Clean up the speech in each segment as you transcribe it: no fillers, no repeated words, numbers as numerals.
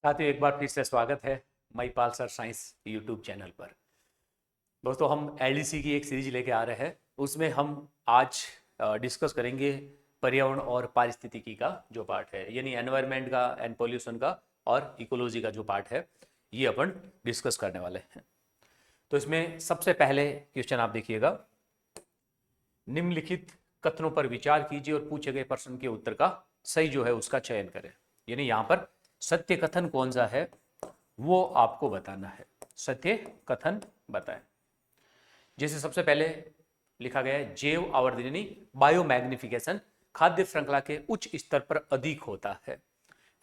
साथियों, एक बार फिर से स्वागत है Mahipal sir science YouTube channel पर। दोस्तों, हम एलडीसी की एक सीरीज लेके आ रहे हैं। उसमें हम आज डिस्कस करेंगे पर्यावरण और पारिस्थितिकी का जो पार्ट है, यानी एनवायरनमेंट का एंड पोल्यूशन का और इकोलॉजी का जो पार्ट है, ये अपन डिस्कस करने वाले हैं। तो इसमें सबसे पहले क्वेश्चन आप देखिएगा। निम्नलिखित कथनों पर विचार कीजिए और पूछे गए प्रश्न के उत्तर का सही जो है उसका चयन करें। यानी यहाँ पर सत्य कथन कौन सा है वो आपको बताना है। सत्य कथन बताएं। जैसे सबसे पहले लिखा गया है, जैव आवर्धन यानी बायोमैग्निफिकेशन खाद्य श्रृंखला के उच्च स्तर पर अधिक होता है।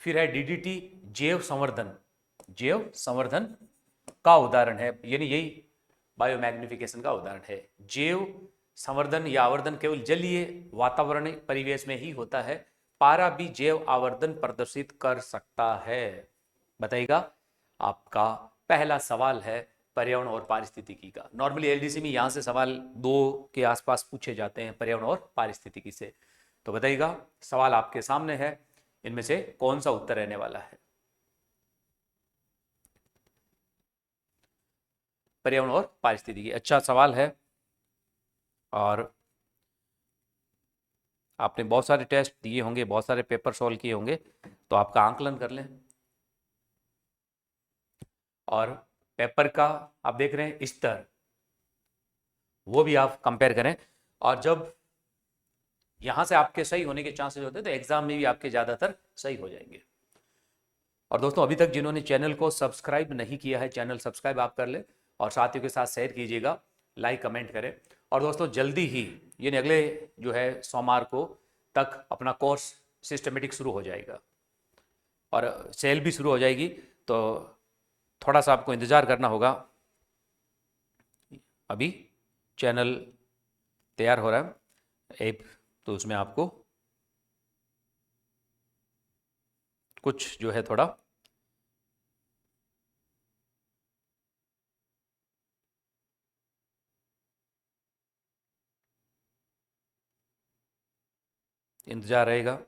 फिर है डीडीटी जैव संवर्धन, जैव संवर्धन का उदाहरण है, यानी यही बायोमैग्निफिकेशन का उदाहरण है। जैव संवर्धन या आवर्धन केवल जलीय वातावरणीय परिवेश में ही होता है। पारा भी जैव आवर्धन प्रदर्शित कर सकता है। बताइएगा। आपका पहला सवाल है पर्यावरण और पारिस्थितिकी का। नॉर्मली एलडीसी में यहां से सवाल 2 के आसपास पूछे जाते हैं पर्यावरण और पारिस्थितिकी से। तो बताइएगा, सवाल आपके सामने है, इनमें से कौन सा उत्तर रहने वाला है। पर्यावरण और पारिस्थितिकी अच्छा सवाल है और आपने बहुत सारे टेस्ट दिए होंगे, बहुत सारे पेपर सॉल्व किए होंगे, तो आपका आंकलन कर लें। और पेपर का आप देख रहे हैं स्तर, वो भी आप कंपेयर करें। और जब यहां से आपके सही होने के चांसेस होते हैं तो एग्जाम में भी आपके ज़्यादातर सही हो जाएंगे। और दोस्तों, अभी तक जिन्होंने चैनल को सब्सक्राइब नहीं किया है, चैनल सब्सक्राइब आप कर ले और साथियों के साथ शेयर कीजिएगा, लाइक कमेंट करें। और दोस्तों, जल्दी ही यानी अगले जो है सोमवार को तक अपना कोर्स सिस्टमेटिक शुरू हो जाएगा और सेल भी शुरू हो जाएगी। तो थोड़ा सा आपको इंतज़ार करना होगा। अभी चैनल तैयार हो रहा है ऐप, तो उसमें आपको कुछ जो है थोड़ा इंतज़ार रहेगा।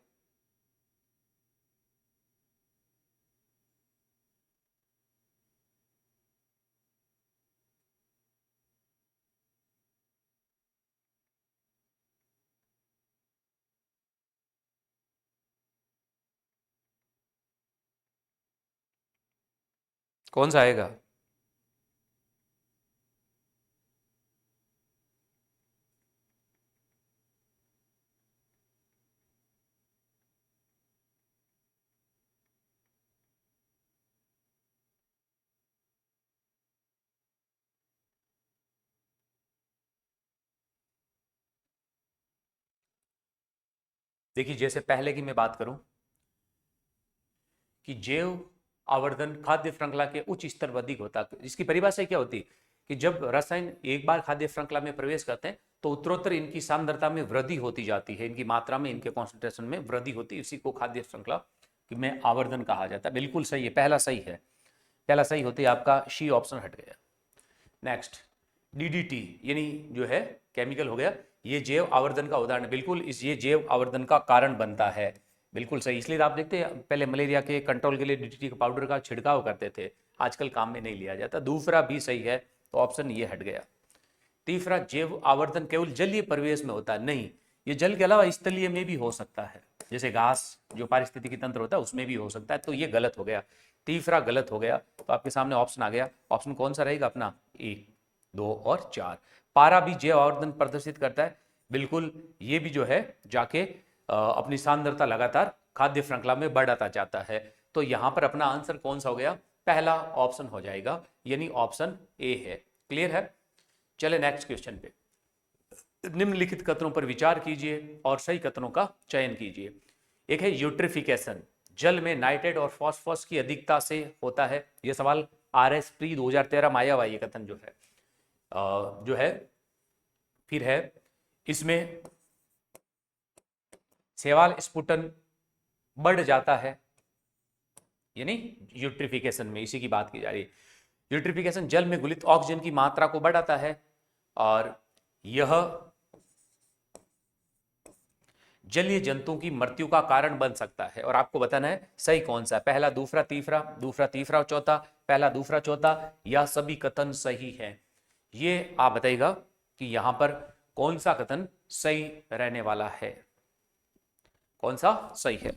कौन सा आएगा? देखिए, जैसे पहले की मैं बात करूं कि जैव आवर्धन खाद्य श्रृंखला के उच्च स्तर पर अधिक होता है। इसकी परिभाषा क्या होती है कि जब रसायन एक बार खाद्य श्रृंखला में प्रवेश करते हैं तो उत्तरोत्तर इनकी सांद्रता में वृद्धि होती जाती है, इनकी मात्रा में, इनके कॉन्सेंट्रेशन में वृद्धि होती है। इसी को खाद्य श्रृंखला में आवर्धन कहा जाता है। बिल्कुल सही है, पहला सही है, पहला सही होते ही आपका सी ऑप्शन हट गया। नेक्स्ट, डीडीटी यानी जो है केमिकल हो गया, ये जैव आवर्धन का उदाहरण, बिल्कुल इस ये जैव आवर्धन का कारण बनता है। बिल्कुल सही। इसलिए आप देखते हैं पहले मलेरिया के कंट्रोल के लिए डीडीटी का पाउडर का छिड़काव करते थे, आजकल काम में नहीं लिया जाता। दूसरा भी सही है, तो ऑप्शन ये हट गया। तीसरा, जैव आवर्धन केवल जलीय परिवेश में होता है, नहीं, ये जल के अलावा स्थलीय में भी हो सकता है, जैसे घास जो पारिस्थितिकी तंत्र होता है उसमें भी हो सकता है। तो ये गलत हो गया, तीसरा गलत हो गया। तो आपके सामने ऑप्शन आ गया, ऑप्शन कौन सा रहेगा अपना? 1, 2 और 4। पारा भी जैव आवर्धन प्रदर्शित करता है, बिल्कुल ये भी जो है जाके अपनी सांद्रता लगातार खाद्य श्रृंखला में बढ़ाता जाता है। तो यहां पर अपना आंसर कौन सा हो गया? पहला ऑप्शन हो जाएगा, यानी ऑप्शन ए है। क्लियर है? चले नेक्स्ट क्वेश्चन पे। निम्नलिखित कथनों पर विचार कीजिए और सही कथनों का चयन कीजिए। एक है यूट्रिफिकेशन, जल में नाइट्रेट और फॉस्फोरस की अधिकता से होता है। यह सवाल RS प्री 2013 में आया हुआ ये कथन जो है। फिर है इसमें शैवाल स्फुटन बढ़ जाता है, यानी यूट्रिफिकेशन में इसी की बात की जा रही है। यूट्रिफिकेशन जल में घुलित ऑक्सीजन की मात्रा को बढ़ाता है और यह जलीय जंतुओं की मृत्यु का कारण बन सकता है। और आपको बताना है सही कौन सा, पहला दूसरा तीसरा, दूसरा तीसरा और चौथा, पहला दूसरा चौथा, या सभी कथन सही है। ये आप बताइएगा कि यहां पर कौन सा कथन सही रहने वाला है, कौन सा सही है।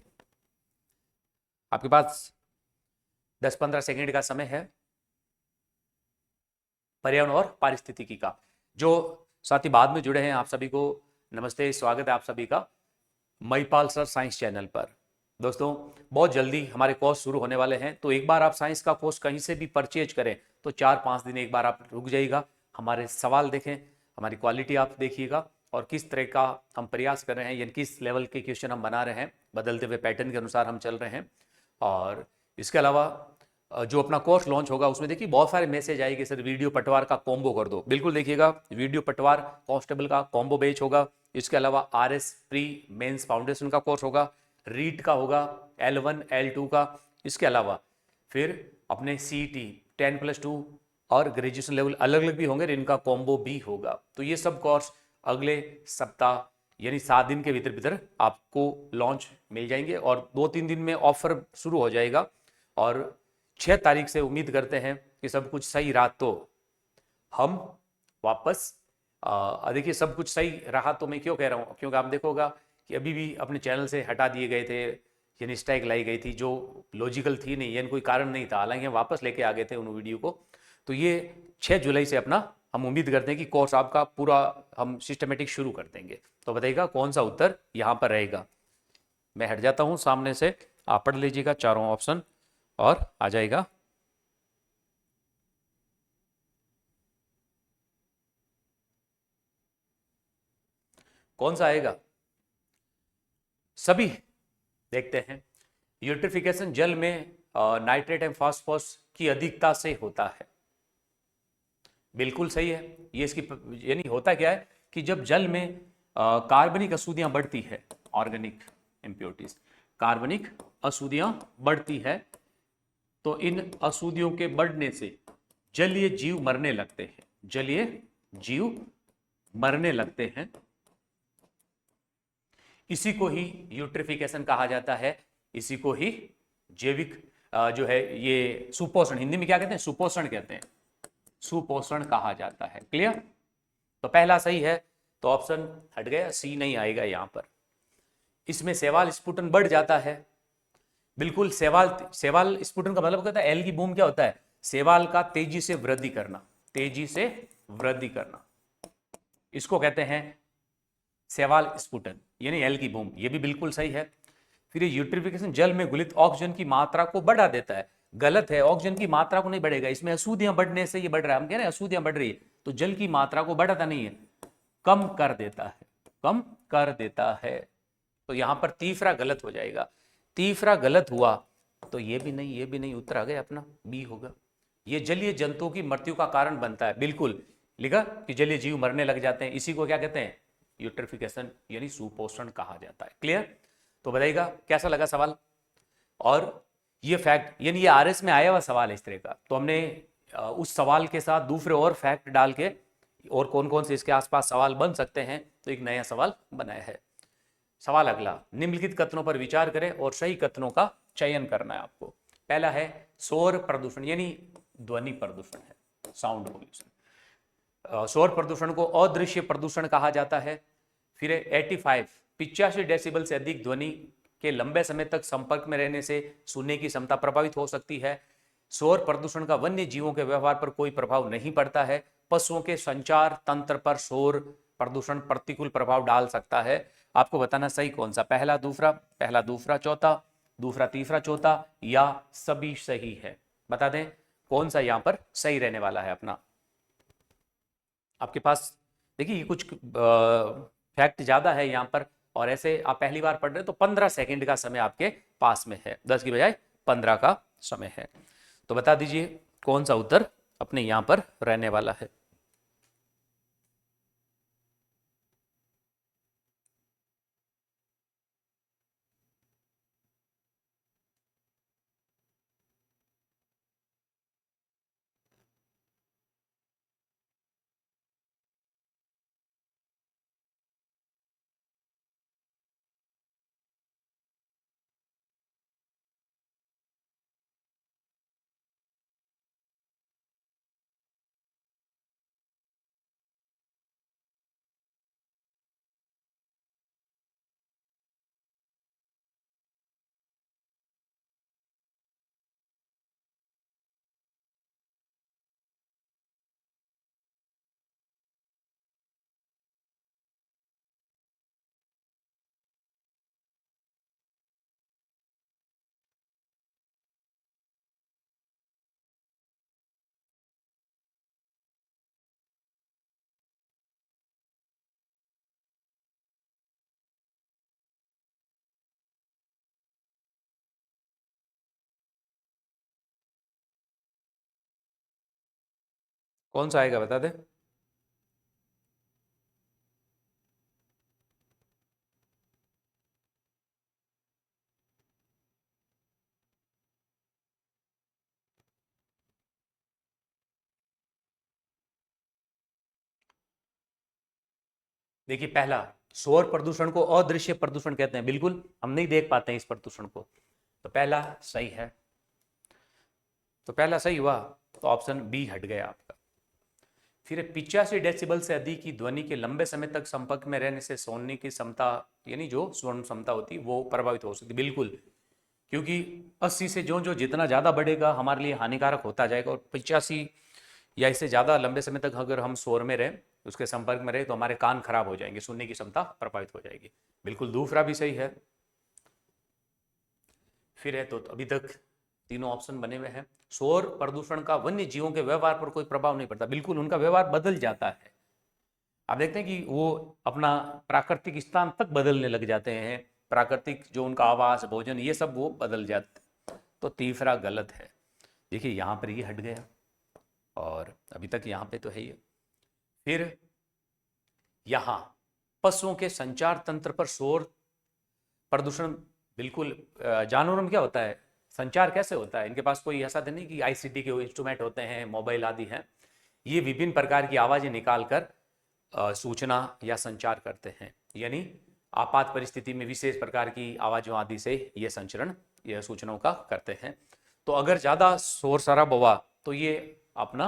आपके पास 10-15 सेकंड का समय है। पर्यावरण और पारिस्थितिकी का, जो साथी बाद में जुड़े हैं आप सभी को नमस्ते, स्वागत है आप सभी का महिपाल सर साइंस चैनल पर। दोस्तों बहुत जल्दी हमारे कोर्स शुरू होने वाले हैं, तो एक बार आप साइंस का कोर्स कहीं से भी परचेज करें तो 4-5 दिन एक बार आप रुक जाइएगा, हमारे सवाल देखें, हमारी क्वालिटी आप देखिएगा और किस तरह का हम प्रयास कर रहे हैं, यानी किस लेवल के क्वेश्चन हम बना रहे हैं, बदलते हुए पैटर्न के अनुसार हम चल रहे हैं। और इसके अलावा जो अपना कोर्स लॉन्च होगा उसमें देखिए बहुत सारे मैसेज आएंगे, सर वीडियो पटवार का कॉम्बो कर दो। बिल्कुल देखिएगा, वीडियो पटवार कांस्टेबल का कॉम्बो बैच होगा। इसके अलावा आरएस प्री मेंस फाउंडेशन का कोर्स होगा, रीट का होगा, L1 L2 का। इसके अलावा फिर अपने सीईटी 10+2 और ग्रेजुएशन लेवल अलग अलग भी होंगे, इनका कॉम्बो भी होगा। तो ये सब कोर्स अगले सप्ताह यानी 7 दिन के भीतर भीतर आपको लॉन्च मिल जाएंगे और 2-3 दिन में ऑफर शुरू हो जाएगा। और 6 तारीख से उम्मीद करते हैं कि सब कुछ सही रहा तो हम वापस देखिए सब कुछ सही रहा तो मैं क्यों कह रहा हूँ, क्योंकि आप देखोगा कि अभी भी अपने चैनल से हटा दिए गए थे, यानी स्ट्राइक लाई गई थी जो लॉजिकल थी नहीं, यानी कोई कारण नहीं था, हालांकि हम वापस लेके आ गए थे उन वीडियो को। तो ये 6 जुलाई से अपना हम उम्मीद करते हैं कि कोर्स आपका पूरा हम सिस्टमेटिक शुरू कर देंगे। तो बताइएगा कौन सा उत्तर यहाँ पर रहेगा। मैं हट जाता हूँ सामने से, आप पढ़ लीजिएगा चारों ऑप्शन और आ जाएगा। कौन सा आएगा सभी, देखते हैं। यूट्रिफिकेशन जल में नाइट्रेट एंड फास्फोरस की अधिकता से होता है, बिल्कुल सही है। ये इसकी यानी होता क्या है कि जब जल में कार्बनिक अशुद्धियां बढ़ती है, ऑर्गेनिक इम्प्योरिटीज, कार्बनिक अशुद्धियां बढ़ती है, तो इन अशुद्धियों के बढ़ने से जलीय जीव मरने लगते हैं, जलीय जीव मरने लगते हैं। इसी को ही यूट्रिफिकेशन कहा जाता है, इसी को ही जैविक जो है ये सुपोषण, हिंदी में क्या कहते हैं, सुपोषण कहते हैं, सुपोषण कहा जाता है। क्लियर। तो पहला सही है, तो ऑप्शन हट गया, सी नहीं आएगा यहां पर। इसमें शैवाल स्फुटन बढ़ जाता है, बिल्कुल। शैवाल शैवाल स्फुटन का मतलब कहता है एल की बूम क्या होता है, शैवाल का तेजी से वृद्धि करना, तेजी से वृद्धि करना, इसको कहते हैं शैवाल स्फुटन, यानी एल की बूम। ये भी बिल्कुल सही है। फिर ये यूट्रिफिकेशन जल में घुलित ऑक्सीजन की मात्रा को बढ़ा देता है, गलत है, ऑक्सीजन की मात्रा को नहीं बढ़ेगा, इसमें अशुद्धियां बढ़ने से ये बढ़ रहा है। हम कह रहे हैं अशुद्धियां बढ़ रही है, तो जल की मात्रा को बढ़ाता नहीं है, कम कर देता है, कम कर देता है। तो यहां पर तीसरा गलत हो जाएगा, तीसरा गलत हुआ तो ये भी नहीं, ये भी नहीं, उत्तर आ गया अपना बी होगा। ये जलीय जंतुओं की मृत्यु का कारण बनता है, बिल्कुल लिखा कि जलीय जीव मरने लग जाते हैं, इसी को क्या कहते हैं, यूट्रिफिकेशन यानी सुपोषण कहा जाता है। क्लियर। तो बताइएगा कैसा लगा सवाल। और ये फैक्ट यानी ये आरएस में आया हुआ सवाल है इस तरह का, तो हमने उस सवाल के साथ दूसरे और फैक्ट डाल के और कौन कौन से इसके आसपास सवाल बन सकते हैं, तो एक नया सवाल बनाया है। सवाल अगला, निम्नलिखित कथनों पर विचार करें और सही कथनों का चयन करना है आपको। पहला है शोर प्रदूषण, यानी ध्वनि प्रदूषण है, साउंड पोल्यूशन। शोर प्रदूषण को अदृश्य प्रदूषण कहा जाता है। फिर 85 डेसिबल से अधिक ध्वनि के लंबे समय तक संपर्क में रहने से सुनने की क्षमता प्रभावित हो सकती है। शोर प्रदूषण का वन्य जीवों के व्यवहार पर कोई प्रभाव नहीं पड़ता है। पशुओं के संचार तंत्र पर शोर प्रदूषण प्रतिकूल प्रभाव डाल सकता है। आपको बताना सही कौन सा, पहला दूसरा, पहला दूसरा चौथा, दूसरा तीसरा चौथा, या सभी सही है। बता दें कौन सा यहां पर सही रहने वाला है अपना। आपके पास देखिए कुछ फैक्ट ज्यादा है यहाँ पर, और ऐसे आप पहली बार पढ़ रहे हैं तो 15 सेकंड का समय आपके पास में है, 10 की बजाय 15 का समय है। तो बता दीजिए कौन सा उत्तर अपने यहाँ पर रहने वाला है। कौन सा आएगा बता दे। देखिए पहला, शोर प्रदूषण को अदृश्य प्रदूषण कहते हैं, बिल्कुल हम नहीं देख पाते हैं इस प्रदूषण को, तो पहला सही है। तो पहला सही हुआ, तो ऑप्शन बी हट गया आपका। फिर 85 डेसिबल से अधिक की ध्वनि के लंबे समय तक संपर्क में रहने से सुनने की क्षमता, यानी जो सुनने क्षमता होती है वो प्रभावित हो सकती है, बिल्कुल, क्योंकि 80 से जो जो जितना ज़्यादा बढ़ेगा हमारे लिए हानिकारक होता जाएगा, और 85 या इससे ज़्यादा लंबे समय तक अगर हम शोर में रहें, उसके संपर्क में रहे, तो हमारे कान खराब हो जाएंगे, सुनने की क्षमता प्रभावित हो जाएगी। बिल्कुल दूसरा भी सही है। फिर है, तो अभी तक तीनों ऑप्शन बने हुए हैं। शोर प्रदूषण का वन्य जीवों के व्यवहार पर कोई प्रभाव नहीं पड़ता, बिल्कुल उनका व्यवहार बदल जाता है। आप देखते हैं कि वो अपना प्राकृतिक स्थान तक बदलने लग जाते हैं, प्राकृतिक जो उनका आवास, भोजन, ये सब वो बदल जाते हैं। तो तीसरा गलत है। देखिए यहाँ पर ये हट गया, और अभी तक यहाँ पे तो है ये। फिर यहाँ पशुओं के संचार तंत्र पर शोर प्रदूषण, बिल्कुल जानवरों में क्या होता है, संचार कैसे होता है, इनके पास कोई ऐसा तो नहीं कि आईसीटी के इंस्ट्रूमेंट होते हैं, मोबाइल आदि हैं, ये विभिन्न प्रकार की आवाज़ें निकालकर सूचना या संचार करते हैं, यानी आपात परिस्थिति में विशेष प्रकार की आवाज़ों आदि से ये संचरण या सूचनाओं का करते हैं। तो अगर ज़्यादा शोर शराब हुआ तो ये अपना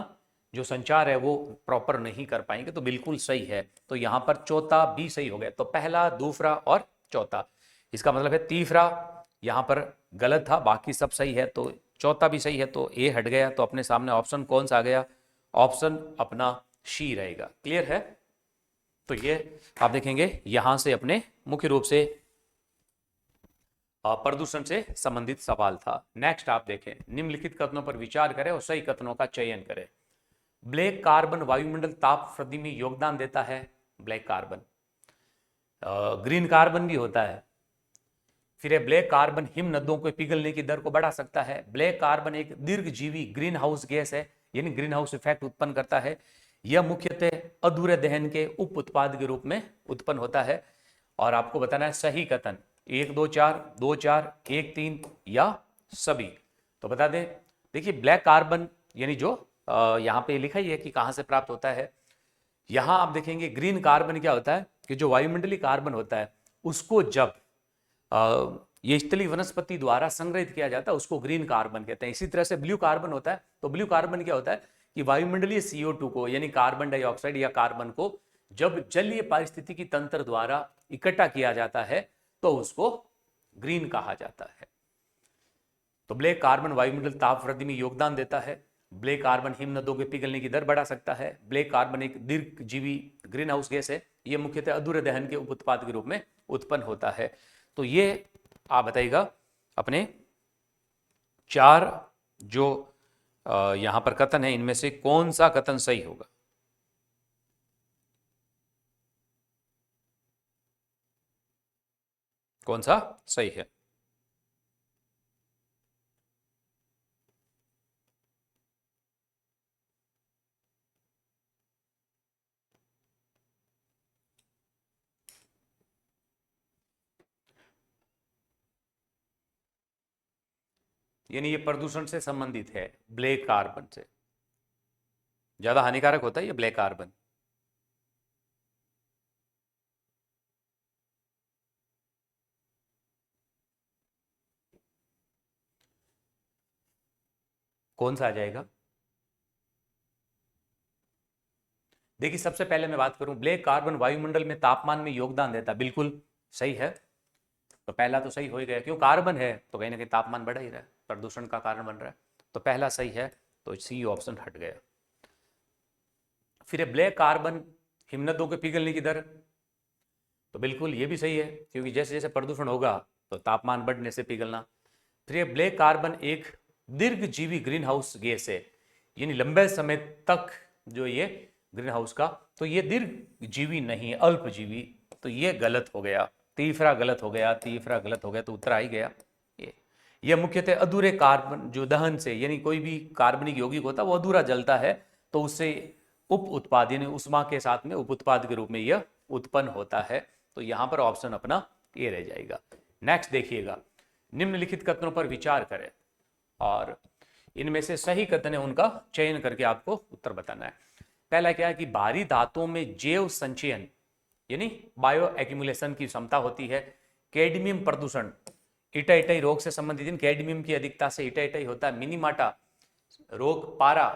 जो संचार है वो प्रॉपर नहीं कर पाएंगे, तो बिल्कुल सही है। तो यहाँ पर चौथा भी सही हो गया, तो पहला, दूसरा और चौथा, इसका मतलब है तीसरा यहाँ पर गलत था, बाकी सब सही है, तो चौथा भी सही है, तो ए हट गया। तो अपने सामने ऑप्शन कौन सा आ गया, ऑप्शन अपना सी रहेगा। क्लियर है। तो ये आप देखेंगे यहां से अपने मुख्य रूप से प्रदूषण से संबंधित सवाल था। नेक्स्ट आप देखें, निम्नलिखित कथनों पर विचार करें और सही कथनों का चयन करें। ब्लैक कार्बन वायुमंडल ताप वृद्धि में योगदान देता है, ब्लैक कार्बन। ग्रीन कार्बन भी होता है। फिर है, ब्लैक कार्बन हिम नदों को पिघलने की दर को बढ़ा सकता है। ब्लैक कार्बन एक दीर्घजीवी ग्रीन हाउस गैस है, यानी ग्रीन हाउस इफेक्ट उत्पन्न करता है। यह मुख्यतः अधूरे दहन के उप उत्पाद के रूप में उत्पन्न होता है। और आपको बताना है सही कथन, 1 2 4, 2 4, 1 3 या सभी। तो बता दें, देखिए ब्लैक कार्बन यानी जो यहाँ पे लिखा ही है कि कहाँ से प्राप्त होता है। यहाँ आप देखेंगे ग्रीन कार्बन क्या होता है कि जो वायुमंडलीय कार्बन होता है उसको जब ये स्थलीय वनस्पति द्वारा संग्रहित किया जाता है उसको ग्रीन कार्बन कहते हैं। इसी तरह से ब्लू कार्बन होता है, तो ब्लू कार्बन क्या होता है कि वायुमंडलीय CO2 को, यानी कार्बन डाइऑक्साइड या कार्बन को जब जलीय पारिस्थितिकी तंत्र द्वारा इकट्ठा किया जाता है तो उसको ग्रीन कहा जाता है। तो ब्लैक कार्बन वायुमंडल ताप वृद्धि में योगदान देता है। ब्लैक कार्बन हिम नदों के पिघलने की दर बढ़ा सकता है। ब्लैक कार्बन एक दीर्घजीवी ग्रीन हाउस गैस है, यह मुख्यतः अधूरे दहन के उप उत्पाद के रूप में उत्पन्न होता है। तो ये आप बताइएगा अपने चार जो यहां पर कथन है इनमें से कौन सा कथन सही होगा। कौन सा सही है। यानी ये प्रदूषण से संबंधित है, ब्लैक कार्बन से ज्यादा हानिकारक होता है ये ब्लैक कार्बन। कौन सा आ जाएगा। देखिए सबसे पहले मैं बात करूं, ब्लैक कार्बन वायुमंडल में तापमान में योगदान देता, बिल्कुल सही है। तो पहला तो सही हो ही गया, क्यों, कार्बन है तो कहीं ना कहीं तापमान बढ़ा ही रहा है, प्रदूषण का कारण बन रहा है। तो पहला सही है, तो सी ऑप्शन हट गया। फिर ब्लैक कार्बन हिमनदों के पिघलने की दर, तो बिल्कुल ये भी सही है, क्योंकि जैसे जैसे प्रदूषण होगा तो तापमान बढ़ने से पिघलना। फिर ये ब्लैक कार्बन एक दीर्घजीवी ग्रीन हाउस गैस है, यानी लंबे समय तक जो ये ग्रीन हाउस का, तो ये दीर्घजीवी नहीं है, अल्पजीवी। तो ये गलत हो गया, तीसरा गलत हो गया, तीसरा गलत हो गया, तो उत्तर आ ही गया ये मुख्यतः अधूरे कार्बन जो दहन से, यानी कोई भी कार्बनिक यौगिक होता है वो अधूरा जलता है, तो उससे उप उत्पाद यानी उष्मा के साथ में उप उत्पाद के रूप में यह उत्पन्न होता है। तो यहां पर ऑप्शन अपना ए रह जाएगा। नेक्स्ट देखिएगा, निम्नलिखित कथनों पर विचार करें और इनमें से सही कथन है उनका चयन करके आपको उत्तर बताना है। पहला क्या है कि भारी धातुओं में जैव संचयन यानी बायो एक्यूमुलेशन की क्षमता होती है। कैडमियम प्रदूषण इटाइटाई रोग से संबंधित कैडमियम की अधिकता से इटाइटाई होता है। मिनीमाटा रोग पारा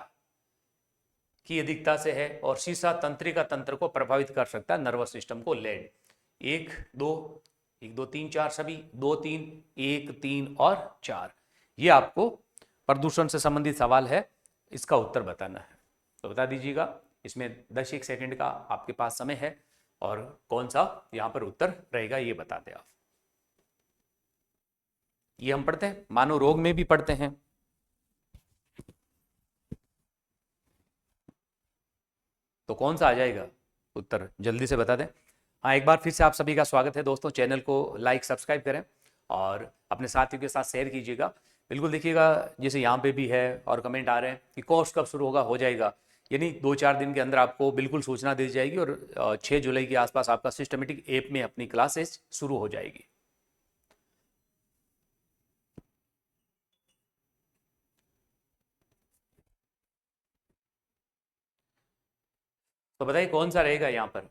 की अधिकता से है। और सीसा तंत्रिका तंत्र को प्रभावित कर सकता है, नर्वस सिस्टम को। लेड 1 2 3 4 सभी 2 3 1 3 और 4 ये आपको प्रदूषण से संबंधित सवाल है, इसका उत्तर बताना है। तो बता दीजिएगा, इसमें 10-1 सेकंड का आपके पास समय है और कौन सा यहां पर उत्तर रहेगा ये बता दें आप। ये हम पढ़ते हैं, मानव रोग में भी पढ़ते हैं। तो कौन सा आ जाएगा उत्तर, जल्दी से बता दें। हाँ, एक बार फिर से आप सभी का स्वागत है दोस्तों। चैनल को लाइक सब्सक्राइब करें और अपने साथियों के साथ शेयर कीजिएगा। बिल्कुल देखिएगा, जैसे यहाँ पे भी है और कमेंट आ रहे हैं कि कोर्स कब शुरू होगा, हो जाएगा, यानी 2-4 दिन के अंदर आपको बिल्कुल सूचना दी जाएगी और 6 जुलाई के आसपास आपका सिस्टमेटिक ऐप में अपनी क्लासेस शुरू हो जाएगी। तो बताइए कौन सा रहेगा यहाँ पर।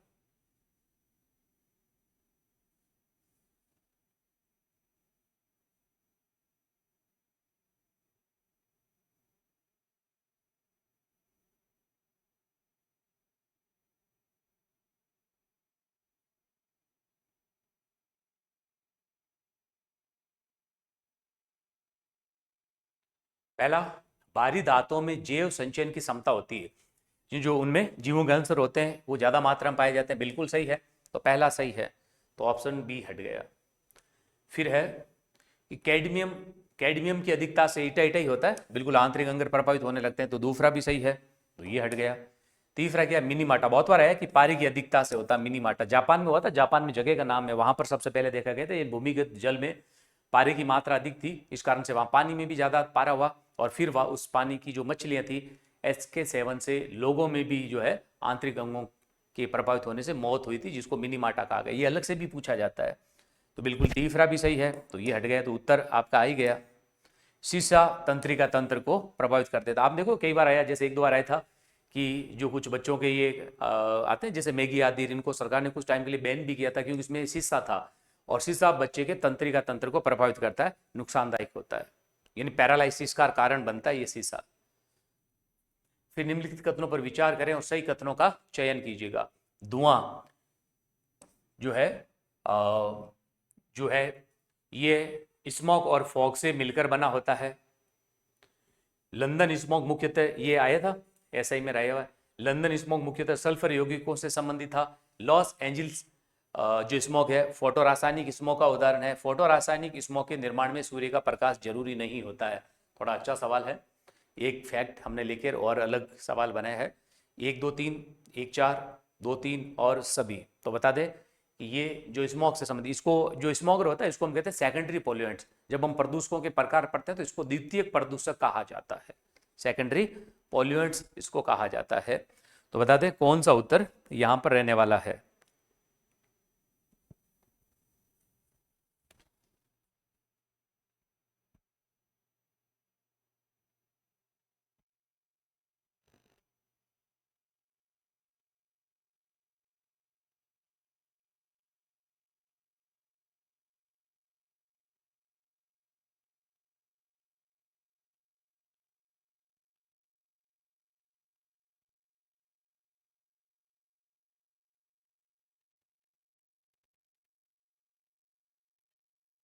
पहला, बाहरी धातुओं में जैव संचयन की क्षमता होती है, जो उनमें जीवों के अंसर होते हैं वो ज्यादा मात्रा में पाए जाते हैं। बिल्कुल सही है, तो पहला सही है, तो ऑप्शन बी हट गया। फिर है कि कैडमियम कैडमियम की अधिकता से ईटा ही होता है, बिल्कुल आंतरिक अंग प्रभावित होने लगते हैं, तो दूसरा भी सही है, तो ये हट गया। तीसरा क्या, मिनीमाटा, बहुत बार आया कि पारी की अधिकता से होता है मिनीमाटा, जापान में हुआ था, जापान में जगह का नाम है, वहां पर सबसे पहले देखा गया था। ये भूमिगत जल में पारे की मात्रा अधिक थी, इस कारण से वहां पानी में भी ज्यादा पारा हुआ और फिर वह उस पानी की जो मछलियां थी इसके सेवन से लोगों में भी जो है आंतरिक अंगों के प्रभावित होने से मौत हुई थी, जिसको मिनीमाटा कहा गया। ये अलग से भी पूछा जाता है, तो बिल्कुल तीसरा भी सही है, तो ये हट गया, तो उत्तर आपका आ ही गया। शीशा तंत्रिका तंत्र को प्रभावित करते था। आप देखो कई बार आया, जैसे 1-2 बार आया था कि जो कुछ बच्चों के ये आते हैं जैसे मैगी आदि, इनको सरकार ने कुछ टाइम के लिए बैन भी किया था क्योंकि इसमें शीशा था, और शीशा बच्चे के तंत्रिका तंत्र को प्रभावित करता है, नुकसानदायक होता है, यानी पैरालाइसिस का कारण बनता है ये शीशा। फिर निम्नलिखित कथनों पर विचार करें और सही कथनों का चयन कीजिएगा। धुआं जो है जो है ये स्मॉग और फॉग से मिलकर बना होता है। लंदन स्मॉग मुख्यतः, ये आया था ऐसा ही में आया हुआ है, लंदन स्मॉग मुख्यतः सल्फर यौगिकों से संबंधित था। लॉस एंजल्स जो स्मॉग है फोटो रासायनिक स्मॉग का उदाहरण है। फोटो रासायनिक स्मॉग के निर्माण में सूर्य का प्रकाश जरूरी नहीं होता है। थोड़ा अच्छा सवाल है, एक फैक्ट हमने लेकर और अलग सवाल बनाया है। 1 2 3 1 4 2 3 और सभी, तो बता दें कि ये जो स्मॉग से संबंधित, इसको जो स्मॉगर होता है इसको हम कहते हैं सेकेंडरी पॉल्यूएंट्स। जब हम प्रदूषकों के प्रकार पढ़ते हैं तो इसको द्वितीयक प्रदूषक कहा जाता है, सेकेंडरी पॉल्यूएंट्स इसको कहा जाता है। तो बता दें कौन सा उत्तर यहां पर रहने वाला है।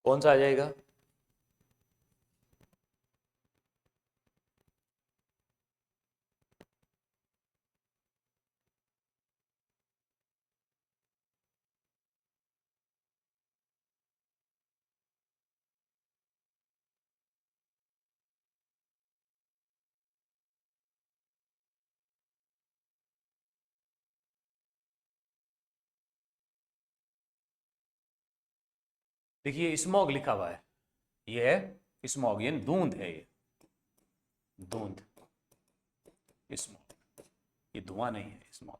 कौन सा आ जाएगा। देखिए स्मॉग लिखा हुआ है, ये है स्मॉग, यानी धुंध है, ये धुंध स्मॉग। ये धुआं नहीं है, स्मॉग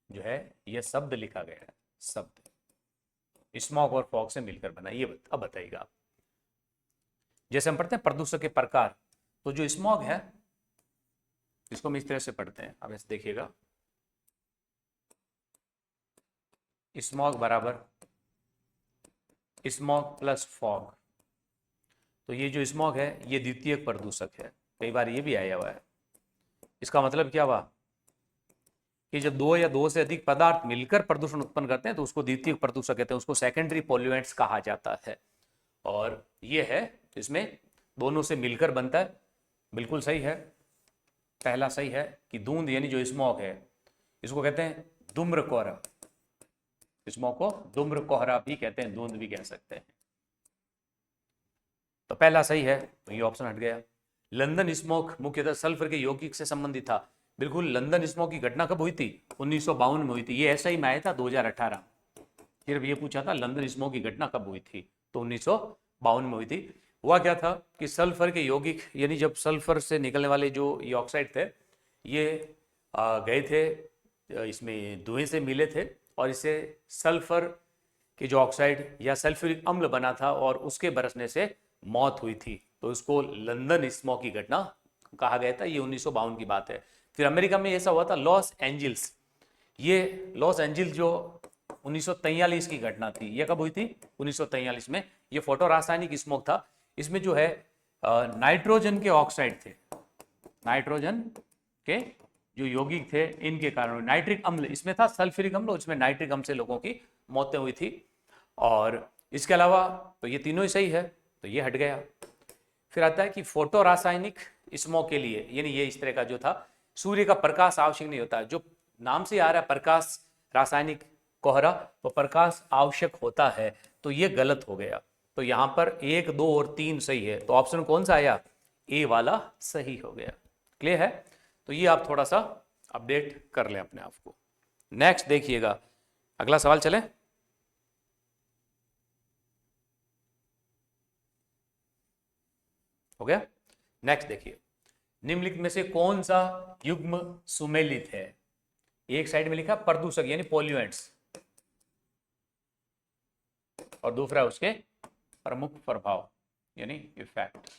जो है ये शब्द लिखा गया है, शब्द स्मॉग और फॉग से मिलकर बना। ये अब बताइएगा आप। जैसे हम पढ़ते हैं प्रदूषक के प्रकार, तो जो स्मॉग है इसको हम इस तरह से पढ़ते हैं, अब ऐसे देखिएगा, स्मॉग बराबर स्मॉग प्लस फॉग। तो ये जो स्मॉग है ये द्वितीयक प्रदूषक है, कई बार ये भी आया हुआ है। इसका मतलब क्या हुआ कि जब दो या दो से अधिक पदार्थ मिलकर प्रदूषण उत्पन्न करते हैं तो उसको द्वितीयक प्रदूषक कहते हैं, उसको सेकेंडरी पॉल्यूएंट्स कहा जाता है। और ये है इसमें दोनों से मिलकर बनता है, बिल्कुल सही है, पहला सही है कि धुंध यानी जो स्मॉग है इसको कहते हैं धूम्र कोहरा, स्मॉग को धूम्र कोहरा भी कहते हैं, धुंध भी कह सकते हैं। तो पहला सही है, तो ये ऑप्शन हट गया। लंदन स्मोक मुख्यतः सल्फर के यौगिक से संबंधित था। बिल्कुल, लंदन स्मोक की घटना कब हुई थी? 1952 में हुई थी। ये ऐसा ही में आया था 2018, सिर्फ ये पूछा था लंदन स्मोक की घटना कब हुई थी, तो 1952 में हुई थी। हुआ क्या था कि सल्फर के यौगिक यानी जब सल्फर से निकलने वाले जो ये ऑक्साइड थे ये गए थे इसमें धुएं से मिले थे और इससे सल्फर के जो ऑक्साइड या सल्फ्यूरिक अम्ल बना था और उसके बरसने से मौत हुई थी, तो इसको लंदन स्मोक की घटना कहा गया था। ये 1952 की बात है। फिर अमेरिका में ऐसा हुआ था लॉस एंजल्स, ये लॉस एंजल्स जो 1943 की घटना थी, ये कब हुई थी? 1943 में। ये फोटो रासायनिक स्मोक था। इसमें जो है नाइट्रोजन के ऑक्साइड थे, नाइट्रोजन के जो यौगिक थे इनके कारण नाइट्रिक अम्ल इसमें था, सल्फ्यूरिक अम्ल, इसमें नाइट्रिक अम्ल से लोगों की मौतें हुई थी। और इसके अलावा तो ये तीनों ही सही है, तो ये हट गया। फिर आता है कि फोटो रासायनिक स्मोक के लिए, यानी ये इस तरह का जो था, सूर्य का प्रकाश आवश्यक नहीं होता। जो नाम से आ रहा है प्रकाश रासायनिक कोहरा, तो प्रकाश आवश्यक होता है, तो ये गलत हो गया। तो यहां पर 1, 2 और 3 सही है, तो ऑप्शन कौन सा आया? ए वाला सही हो गया। क्लियर है? तो ये आप थोड़ा सा अपडेट कर लें अपने आप को। नेक्स्ट देखिएगा, अगला सवाल चले। हो गया? नेक्स्ट देखिए, निम्नलिखित में से कौन सा युग्म सुमेलित है? एक साइड में लिखा प्रदूषक यानी पॉल्यूएंट्स और दूसरा उसके प्रमुख प्रभाव यानी इफेक्ट।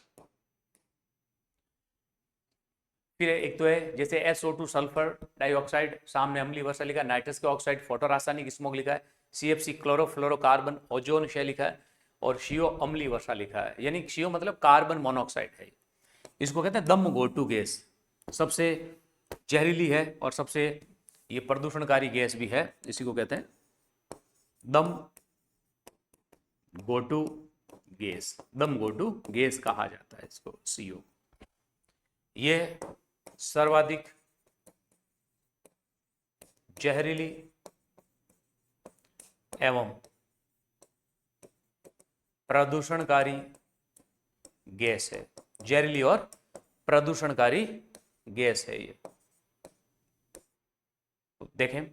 फिर एक तो है जैसे SO2 सल्फर डाइऑक्साइड, सामने अम्लीय वर्षा लिखा है, नाइट्रस के ऑक्साइड फोटो रासायनिक स्मोक लिखा है, CFC क्लोरोफ्लोरोकार्बन ओजोन क्षय लिखा है और CO अम्लीय वर्षा लिखा है। यानी CO मतलब कार्बन मोनोऑक्साइड है। इसको कहते हैं दम गोटू गैस, सबसे जहरीली है और सबसे ये प्रदूषणकारी गैस भी है, इसी को कहते हैं दम गोटू गैस। दम गोटू गैस कहा जाता है इसको, CO। ये सर्वाधिक जहरीली एवं प्रदूषणकारी गैस है, जहरीली और प्रदूषणकारी गैस है ये। तो देखें,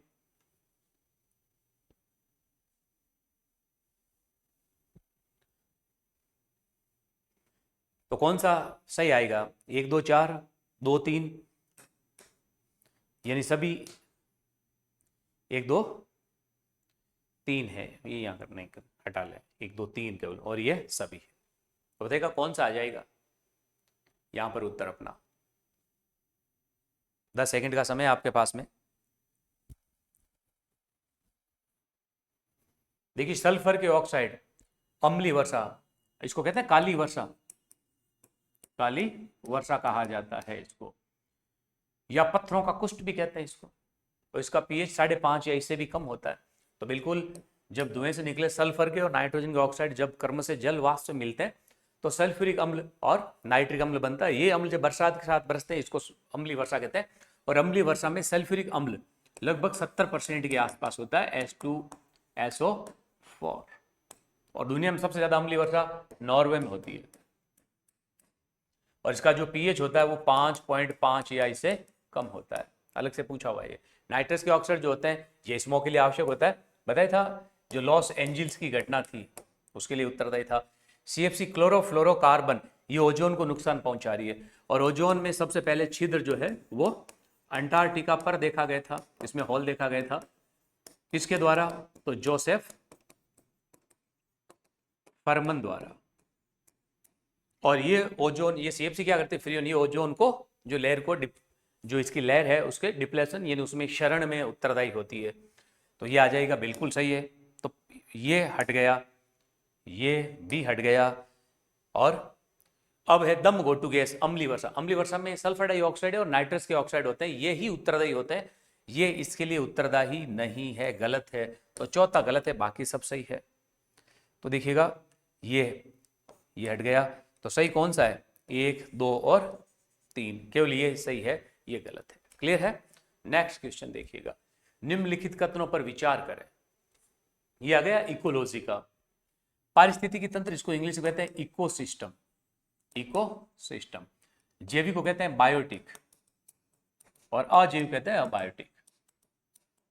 तो कौन सा सही आएगा? 1, 2, 4, 2, 3, यानी सभी 1, 2, 3 है, ये यहां करने हटा लें, 1, 2, 3 केवल, और ये सभी है। तो बताइएगा कौन सा आ जाएगा यहां पर उत्तर अपना। 10 सेकंड का समय आपके पास में। देखिए, सल्फर के ऑक्साइड अम्लीय वर्षा, इसको कहते हैं काली वर्षा, काली वर्षा कहा जाता है इसको, या पत्थरों का कुष्ठ भी कहते हैं इसको। तो इसका pH 5.5 या इससे भी कम होता है। तो बिल्कुल, जब धुएं से निकले सल्फर के और नाइट्रोजन के ऑक्साइड जब कर्म से जल वाष्प से मिलते हैं तो सल्फ्यूरिक अम्ल और नाइट्रिक अम्ल बनता है। ये अम्ल जब बरसात के साथ बरसते हैं इसको अम्लीय वर्षा कहते हैं। और अम्लीय वर्षा में सल्फ्यूरिक अम्ल लगभग 70% के आसपास होता है, H2SO4। और दुनिया में सबसे ज्यादा अम्लीय वर्षा नॉर्वे में होती है और इसका जो pH होता है वो 5.5 या इससे कम होता है। अलग से पूछा हुआ है। नाइट्रस के ऑक्साइड जो होते हैं ये स्मोक के लिए आवश्यक होता है, बताया था। जो लॉस एंजल्स की घटना थी उसके लिए उत्तरदायी था। CFC क्लोरोफ्लोरोकार्बन, ये ओजोन को नुकसान पहुंचा रही है और ओजोन में सबसे पहले छिद्र जो है वो अंटार्कटिका पर देखा गया था, इसमें हॉल देखा गया था, किसके द्वारा? तो जोसेफ फरमन द्वारा। और ये ओजोन, ये सीएफसी क्या करते हैं, फ्री ये ओजोन को, जो लेयर को जो इसकी लेयर है उसके डिप्लेशन यानी उसमें क्षरण में उत्तरदायी होती है। तो ये आ जाएगा, बिल्कुल सही है। तो ये हट गया, ये भी हट गया। और अब है दम गोटू गैस, अम्लीय वर्षा। अम्लीय वर्षा में सल्फर डाइऑक्साइड और नाइट्रस के ऑक्साइड होते हैं, ये ही उत्तरदायी होते हैं। ये इसके लिए उत्तरदायी नहीं है, गलत है। तो चौथा गलत है, बाकी सब सही है। तो देखिएगा ये हट गया। तो सही कौन सा है? 1, 2 और 3, केवल ये सही है, ये गलत है। क्लियर है? नेक्स्ट क्वेश्चन देखिएगा, निम्नलिखित कथनों पर विचार करें। ये आ गया इकोलॉजी का। पारिस्थितिकी तंत्र, इसको इंग्लिश में कहते हैं इकोसिस्टम। इकोसिस्टम। जैविक को कहते हैं बायोटिक, और अजैविक कहते हैं अबायोटिक,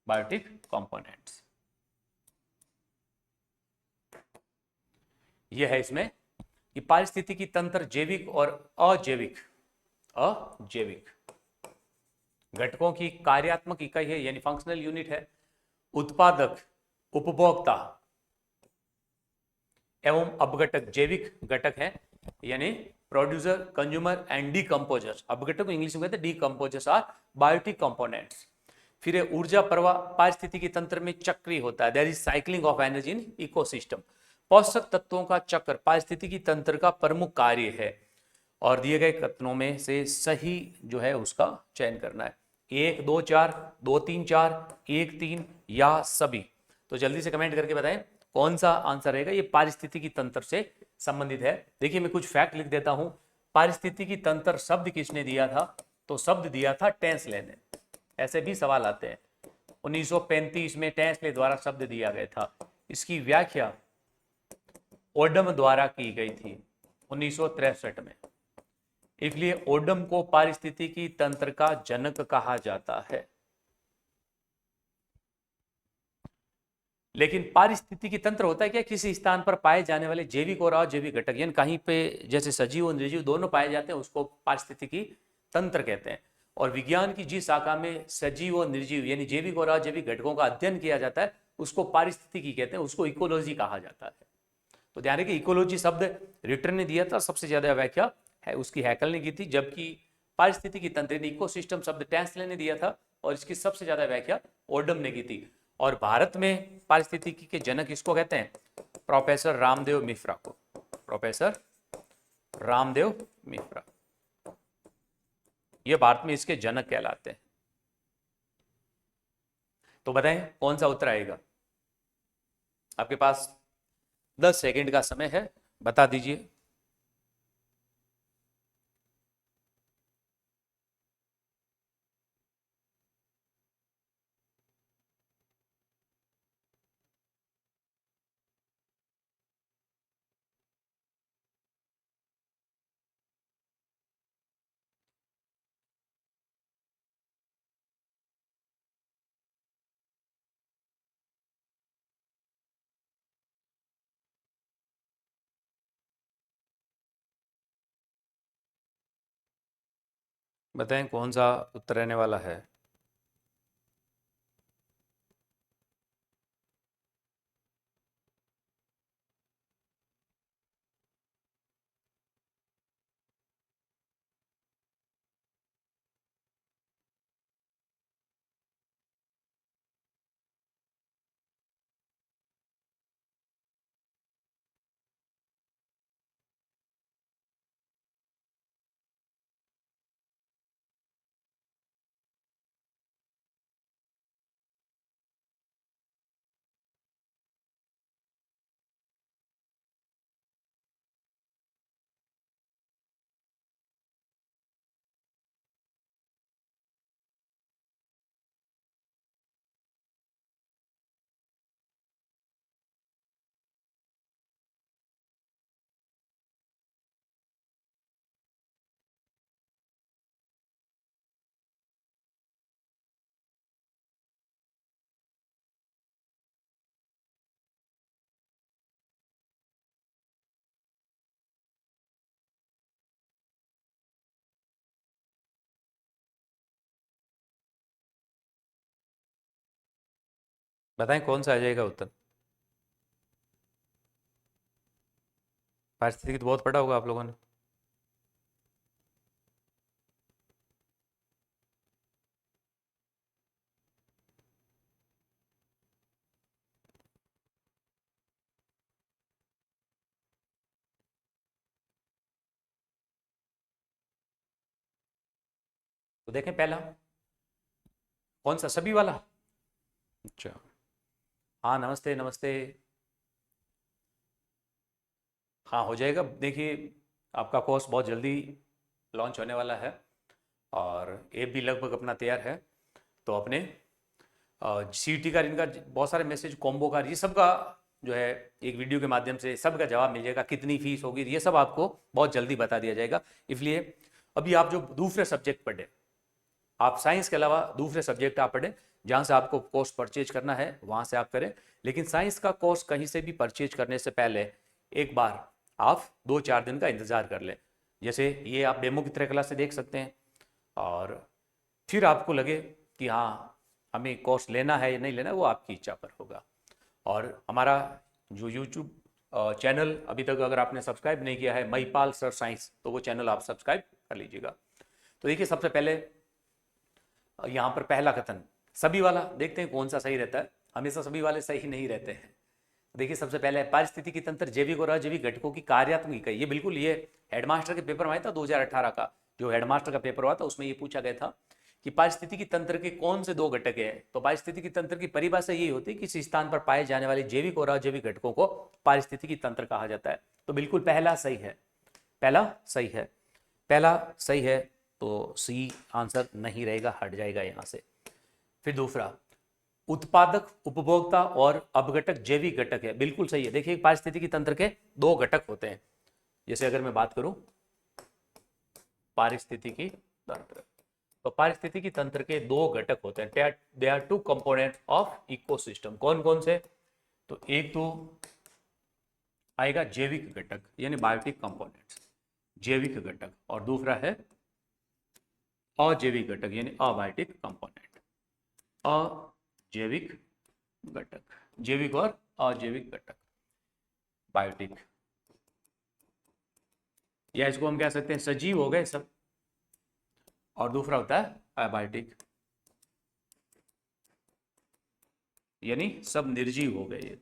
बायोटिक कंपोनेंट्स। ये है इसमें कि पारिस्थितिकी तंत्र जैविक और अजैविक घटकों की कार्यात्मक इकाई है, यानी फंक्शनल यूनिट है। उत्पादक, उपभोक्ता एवं अपघटक जैविक घटक है, यानी प्रोड्यूसर, कंज्यूमर एंड डीकंपोजर्स। अपघटक को इंग्लिश में कहते हैं डीकंपोजर्स आर बायोटिक कंपोनेंट्स। फिर है ऊर्जा प्रवाह, पारिस्थितिकी तंत्र में चक्रीय होता है, there is cycling of energy in ecosystem. पोषक तत्वों का चक्र पारिस्थितिकी तंत्र का प्रमुख कार्य है। और दिए गए कथनों में से सही जो है उसका चयन करना है। 1, 2, 4, 2, 3, 4, 1, 3 या सभी। तो जल्दी से कमेंट करके बताएं कौन सा आंसर रहेगा। ये पारिस्थितिकी तंत्र से संबंधित है। देखिए मैं कुछ फैक्ट लिख देता हूं। पारिस्थितिकी तंत्र शब्द किसने दिया था? तो शब्द दिया था टेंसले ने। ऐसे भी सवाल आते हैं। 1935 में टेंसले द्वारा शब्द दिया गया था। इसकी व्याख्या ओडम द्वारा की गई थी 1963 में। इसलिए ओडम को पारिस्थितिकी तंत्र का जनक कहा जाता है। लेकिन पारिस्थितिकी तंत्र होता है क्या? किसी स्थान पर पाए जाने वाले जैविक और अजैविक घटक, यानी कहीं पे जैसे सजीव और निर्जीव दोनों पाए जाते हैं, उसको पारिस्थितिकी तंत्र कहते हैं। और विज्ञान की जिस शाखा में सजीव और निर्जीव यानी जैविक और अजैविक घटकों का अध्ययन किया जाता है, उसको पारिस्थितिकी कहते हैं, उसको इकोलॉजी कहा जाता है। तो ध्यान रखिए, इकोलॉजी शब्द रिटर्न ने दिया था, सबसे ज्यादा व्याख्या है उसकी हैकल ने की थी, जबकि पारिस्थितिकी तंत्र इकोसिस्टम शब्द टेंसले ने दिया था, और इसकी सबसे ज्यादा व्याख्या ओडम ने की थी। और भारत में पारिस्थितिकी के जनक किसको कहते हैं? प्रोफेसर रामदेव मिश्रा को। प्रोफेसर रामदेव मिश्रा, ये भारत में इसके जनक कहलाते हैं। तो बताएं कौन सा उत्तर आएगा? आपके पास 10 सेकंड का समय है, बता दीजिए। बताएं कौन सा उत्तर रहने वाला है। बताएं कौन सा आ जाएगा उत्तर। पारिस्थितिकी तो बहुत पढ़ा होगा आप लोगों ने। तो देखें पहला कौन सा, सभी वाला। अच्छा, हाँ नमस्ते नमस्ते। हाँ हो जाएगा। देखिए आपका कोर्स बहुत जल्दी लॉन्च होने वाला है और ये भी लगभग अपना तैयार है। तो अपने सीईटी का इनका बहुत सारे मैसेज, कॉम्बो का, ये सब का जो है एक वीडियो के माध्यम से सबका जवाब मिल जाएगा। कितनी फीस होगी ये सब आपको बहुत जल्दी बता दिया जाएगा। इसलिए अभी आप जो दूसरे सब्जेक्ट पढ़े, आप साइंस के अलावा दूसरे सब्जेक्ट आप पढ़ें, जहाँ से आपको कोर्स परचेज करना है वहाँ से आप करें। लेकिन साइंस का कोर्स कहीं से भी परचेज करने से पहले एक बार आप 2-4 दिन का इंतज़ार कर लें। जैसे ये आप डेमो की तरह क्लास से देख सकते हैं और फिर आपको लगे कि हाँ हमें कोर्स लेना है या नहीं लेना है, वो आपकी इच्छा पर होगा। और हमारा जो यूट्यूब चैनल अभी तक अगर आपने सब्सक्राइब नहीं किया है, महिपाल सर साइंस, तो वो चैनल आप सब्सक्राइब कर लीजिएगा। तो देखिए सबसे पहले यहाँ पर पहला कथन सभी वाला, देखते हैं कौन सा सही रहता है। हमेशा सभी वाले सही नहीं रहते हैं। देखिए सबसे पहले पारिस्थितिकी तंत्र जैविक और अजैविक घटकों की कार्यात्मक इकाई। ये बिल्कुल ये हेडमास्टर के पेपर में आया था 2018 का, जो हेडमास्टर का पेपर हुआ था उसमें ये पूछा गया था कि पारिस्थितिकी तंत्र के कौन से 2 घटक है। तो पारिस्थितिकी तंत्र की परिभाषा यही होती है कि किसी स्थान पर पाए जाने वाले जैविक और अजैविक घटकों को पारिस्थितिकी तंत्र कहा जाता है। तो बिल्कुल पहला सही है, पहला सही है, पहला सही है। तो सी आंसर नहीं रहेगा, हट जाएगा यहां से। फिर दूसरा, उत्पादक, उपभोक्ता और अपघटक जैविक घटक है, बिल्कुल सही है। देखिए पारिस्थितिकी तंत्र के 2 घटक होते हैं। जैसे अगर मैं बात करूं पारिस्थितिकी तंत्र, तो पारिस्थितिकी तंत्र के 2 घटक होते हैं। They are 2 component of ecosystem. कौन कौन से? तो एक तो आएगा जैविक घटक यानी बायोटिक कंपोनेंट्स, जैविक घटक, और दूसरा है अजैविक घटक यानी अबायोटिक कंपोनेंट। अजैविक घटक, जैविक और अजैविक घटक, बायोटिक, या इसको हम कह सकते हैं सजीव हो गए सब, और दूसरा होता है अबायोटिक यानी सब निर्जीव हो गए,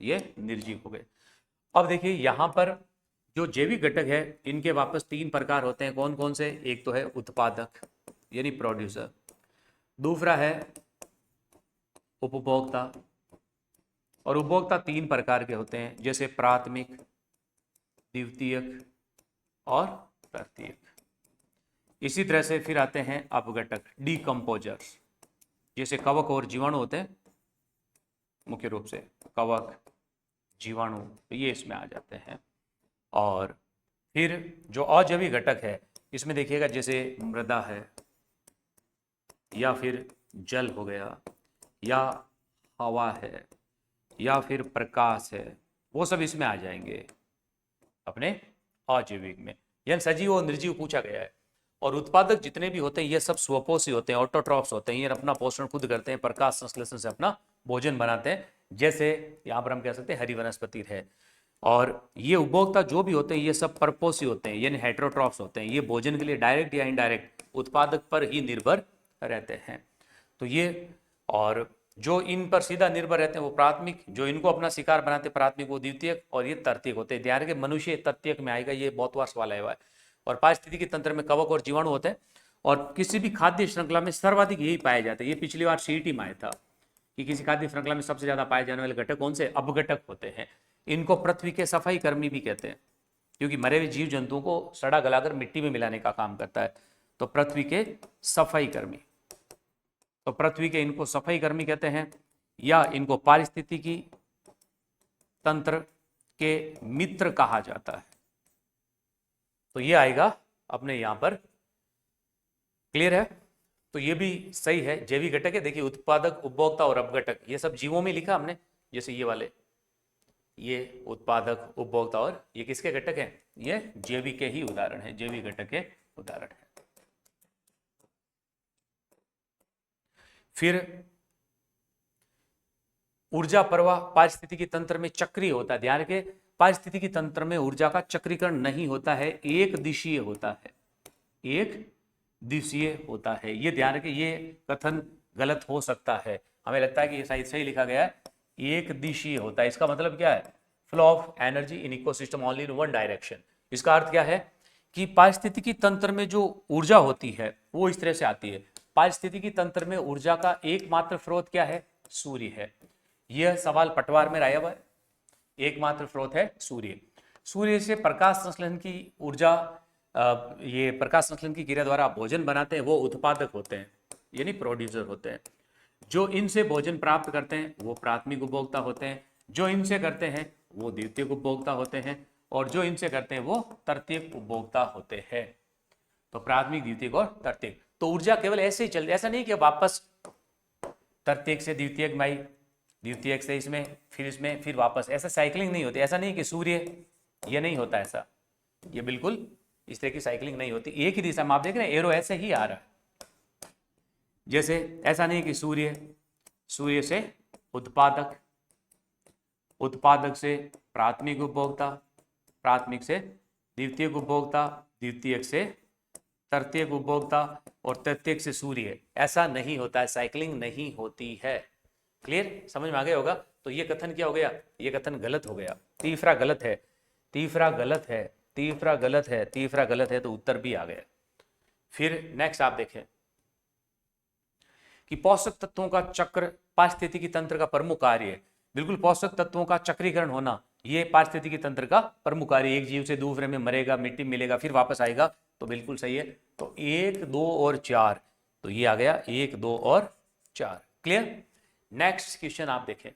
ये निर्जीव हो गए। अब देखिए यहां पर जो जैविक घटक है इनके वापस 3 प्रकार होते हैं। कौन कौन से? एक तो है उत्पादक यानी प्रोड्यूसर, दूसरा है उपभोक्ता, और उपभोक्ता 3 प्रकार के होते हैं, जैसे प्राथमिक, द्वितीयक और तृतीयक। इसी तरह से फिर आते हैं अपघटक, डीकम्पोजर्स, जैसे कवक और जीवाणु होते हैं, मुख्य रूप से कवक, जीवाणु, तो ये इसमें आ जाते हैं। और फिर जो अजैविक घटक है इसमें देखिएगा जैसे मृदा है, या फिर जल हो गया, या हवा है, या फिर प्रकाश है, वो सब इसमें आ जाएंगे अपने अजैविक में। यानी सजीव और निर्जीव पूछा गया है। और उत्पादक जितने भी होते हैं ये सब स्वपोषी होते हैं, ऑटोट्रॉप्स होते हैं, ये अपना पोषण खुद करते हैं, प्रकाश संश्लेषण से अपना भोजन बनाते हैं। जैसे यहाँ पर हम कह सकते हैं हरी वनस्पति है। और ये उपभोक्ता जो भी होते हैं ये सब परपोषी होते हैं यानी हेटेरोट्रॉप्स होते हैं, ये भोजन के लिए डायरेक्ट या इनडायरेक्ट उत्पादक पर ही निर्भर रहते हैं। तो ये, और जो इन पर सीधा निर्भर रहते हैं वो प्राथमिक, जो इनको अपना शिकार बनाते हैं प्राथमिक, वो द्वितीयक, और ये तृतीयक होते हैं। ध्यान के मनुष्य तृतीयक में आएगा, ये बहुत बार सवाल आया हुआ है। और पारिस्थितिकी तंत्र में कवक और जीवाणु होते हैं, और किसी भी खाद्य श्रृंखला में सर्वाधिक यही पाए जाते हैं। ये पिछली बार सीईटी में आया था कि किसी खाद्य श्रृंखला में सबसे ज्यादा पाए जाने वाले घटक कौन से? अपघटक होते हैं। इनको पृथ्वी के सफाई कर्मी भी कहते हैं, क्योंकि मरे हुए जीव जंतुओं को सड़ा गलाकर मिट्टी में मिलाने का काम करता है। तो पृथ्वी के सफाई कर्मी, तो पृथ्वी के इनको सफाई कर्मी कहते हैं, या इनको पारिस्थितिकी तंत्र के मित्र कहा जाता है। तो ये आएगा अपने यहां पर, क्लियर है? तो ये भी सही है, जैविक घटक है। देखिए उत्पादक, उपभोक्ता और अपघटक ये सब जीवों में लिखा हमने, जैसे ये वाले, ये उत्पादक, उपभोक्ता, और ये किसके घटक हैं? ये जैविक के ही उदाहरण है, जैविक घटक के उदाहरण है। फिर ऊर्जा प्रवाह पारिस्थितिकी तंत्र में चक्रीय होता है। ध्यान रखें, पारिस्थितिकी तंत्र में ऊर्जा का चक्रीकरण नहीं होता है, एक दिशीय होता है, एक दिशीय होता है। ये ध्यान रखें, ये कथन गलत हो सकता है, हमें लगता है कि ये सही लिखा गया है, एक दिशीय होता है। इसका मतलब क्या है? Flow of energy in ecosystem only in one direction. इसका अर्थ क्या है कि पारिस्थितिकी तंत्र में जो ऊर्जा होती है वो इस तरह से आती है। पारिस्थितिकी तंत्र में ऊर्जा का एकमात्र स्रोत क्या है? सूर्य है। यह सवाल पटवार में आया हुआ है, एकमात्र स्रोत है सूर्य। सूर्य से प्रकाश संश्लेषण की ऊर्जा, ये प्रकाश संश्लेषण की क्रिया द्वारा भोजन बनाते हैं, वो उत्पादक होते हैं, यानी प्रोड्यूसर होते हैं। जो इनसे भोजन प्राप्त करते हैं वो प्राथमिक उपभोक्ता होते हैं, जो इनसे करते हैं वो द्वितीयक उपभोक्ता होते हैं, और जो इनसे करते हैं वो तृतीयक उपभोक्ता होते हैं। तो प्राथमिक, द्वितीयक और तृतीयक। तो ऊर्जा केवल ऐसे ही चलती, ऐसा नहीं कि वापस तृतीयक से द्वितीयक में आई, द्वितीयक से इसमें, फिर इसमें, फिर वापस, ऐसा साइकिलिंग नहीं होती। ऐसा नहीं कि सूर्य, ये नहीं होता ऐसा, ये बिल्कुल इस तरह की साइकिलिंग नहीं होती। एक ही दिशा में आप देख रहे हैं, एरो ऐसे ही आ रहा है। जैसे ऐसा नहीं कि सूर्य से उत्पादक, उत्पादक से प्राथमिक उपभोक्ता, प्राथमिक से द्वितीयक उपभोक्ता, द्वितीयक से तृतीयक उपभोक्ता, और तृतीयक से सूर्य। ऐसा नहीं होता है, साइकिलिंग नहीं होती है। क्लियर, समझ में आ गया होगा। तो ये कथन क्या हो गया? ये कथन गलत हो गया। तीसरा गलत है, तीसरा गलत है, तीसरा गलत है, तीसरा गलत है, तो उत्तर भी आ गया। फिर नेक्स्ट आप देखें कि पोषक तत्वों का चक्र पारिस्थितिकी तंत्र का प्रमुख कार्य है। बिल्कुल, पोषक तत्वों का चक्रीकरण होना ये पारिस्थितिकी तंत्र का प्रमुख कार्य। एक जीव से दूसरे में मरेगा, मिट्टी मिलेगा, फिर वापस आएगा, तो बिल्कुल सही है। तो 1, 2 और 4, तो ये आ गया 1, 2 और 4। क्लियर। नेक्स्ट क्वेश्चन आप देखें,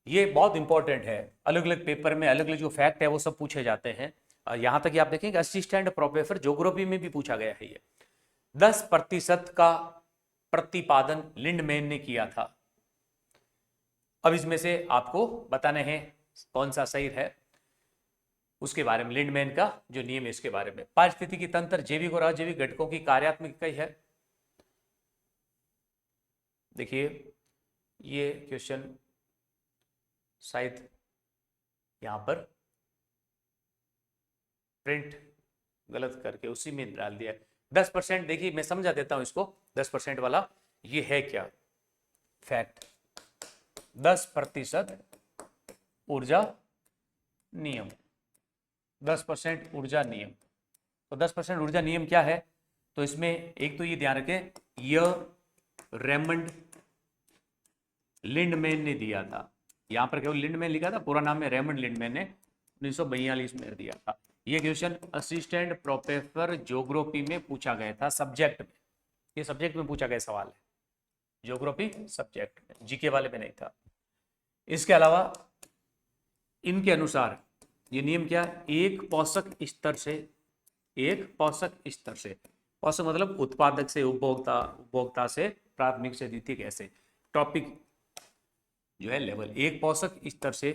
ये बहुत इंपॉर्टेंट है। अलग अलग पेपर में अलग अलग जो फैक्ट है वो सब पूछे जाते हैं। यहां तक कि आप देखेंगे असिस्टेंट प्रोफेसर ज्योग्राफी में भी पूछा गया है। ये 10% का प्रतिपादन लिंडमैन ने किया था। अब इसमें से आपको बताने हैं कौन सा सही है, उसके बारे में, लिंडमैन का जो नियम है इसके बारे में। पारिस्थितिकी तंत्र जैविक और अजैविक घटकों की कार्यात्मक इकाई है। देखिए ये क्वेश्चन शायद यहां पर प्रिंट गलत करके उसी में डाल दिया। 10%, देखिए मैं समझा देता हूं इसको। 10% वाला ये है क्या फैक्ट? 10% ऊर्जा नियम, 10% ऊर्जा नियम। तो 10% ऊर्जा नियम क्या है? तो इसमें एक तो ये ध्यान रखें, यह रेमंड लिंडमैन ने दिया था। यहां पर केवल लिंडमैन लिखा था, पूरा नाम है रेमंड लिंडमैन ने 1942 में दिया था। ये क्वेश्चन असिस्टेंट प्रोफेसर ज्योग्राफी में पूछा गया था, सब्जेक्ट में। ये सब्जेक्ट में पूछा गया सवाल है, ज्योग्राफी सब्जेक्ट में, जीके वाले में नहीं था। इसके अलावा इनके अनुसार ये नियम क्या है? एक पोषक स्तर से, एक पोषक स्तर से, पोषक मतलब उत्पादक से उपभोक्ता, उपभोक्ता से प्राथमिक से द्वितीयक, ऐसे टॉपिक जो है लेवल, एक पोषक स्तर से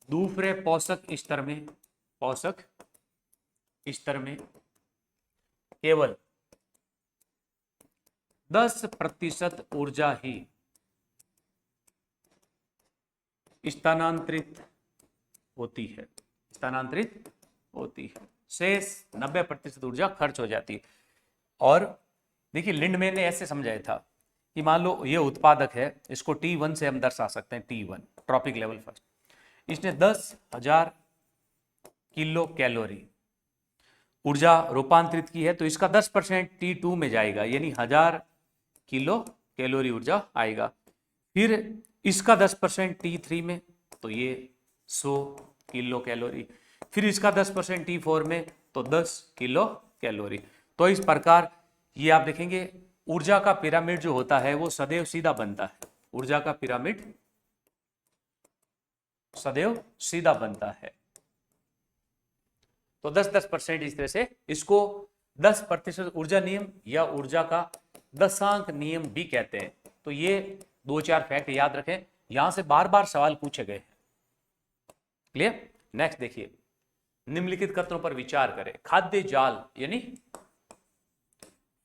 दूसरे पोषक स्तर में, पोषक स्तर में केवल 10% ऊर्जा ही स्थानांतरित होती है, स्थानांतरित होती है, शेष 90% ऊर्जा खर्च हो जाती है। और देखिए लिंडमैन ने ऐसे समझाया था कि मान लो ये उत्पादक है, इसको T1 से हम दर्शा सकते हैं, T1 ट्रॉपिक लेवल फर्स्ट। इसने 10,000 किलो कैलोरी ऊर्जा रूपांतरित की है, तो इसका 10% T2 में जाएगा, यानी 1000 किलो कैलोरी ऊर्जा आएगा। फिर इसका 10% T3 में, तो ये 100 किलो कैलोरी। फिर इसका 10% T4 में, तो 10 किलो कैलोरी। तो इस प्रकार ये आप देखेंगे ऊर्जा का पिरामिड जो होता है वो सदैव सीधा बनता है, ऊर्जा का पिरामिड सदैव सीधा बनता है। तो 10-10% इस तरह से इसको 10% ऊर्जा नियम या ऊर्जा का दशांक नियम भी कहते हैं। तो ये 2-4 फैक्ट याद रखें, यहां से बार बार सवाल पूछे गए हैं। क्लियर। नेक्स्ट देखिए, निम्नलिखित कथनों पर विचार करें। खाद्य जाल यानी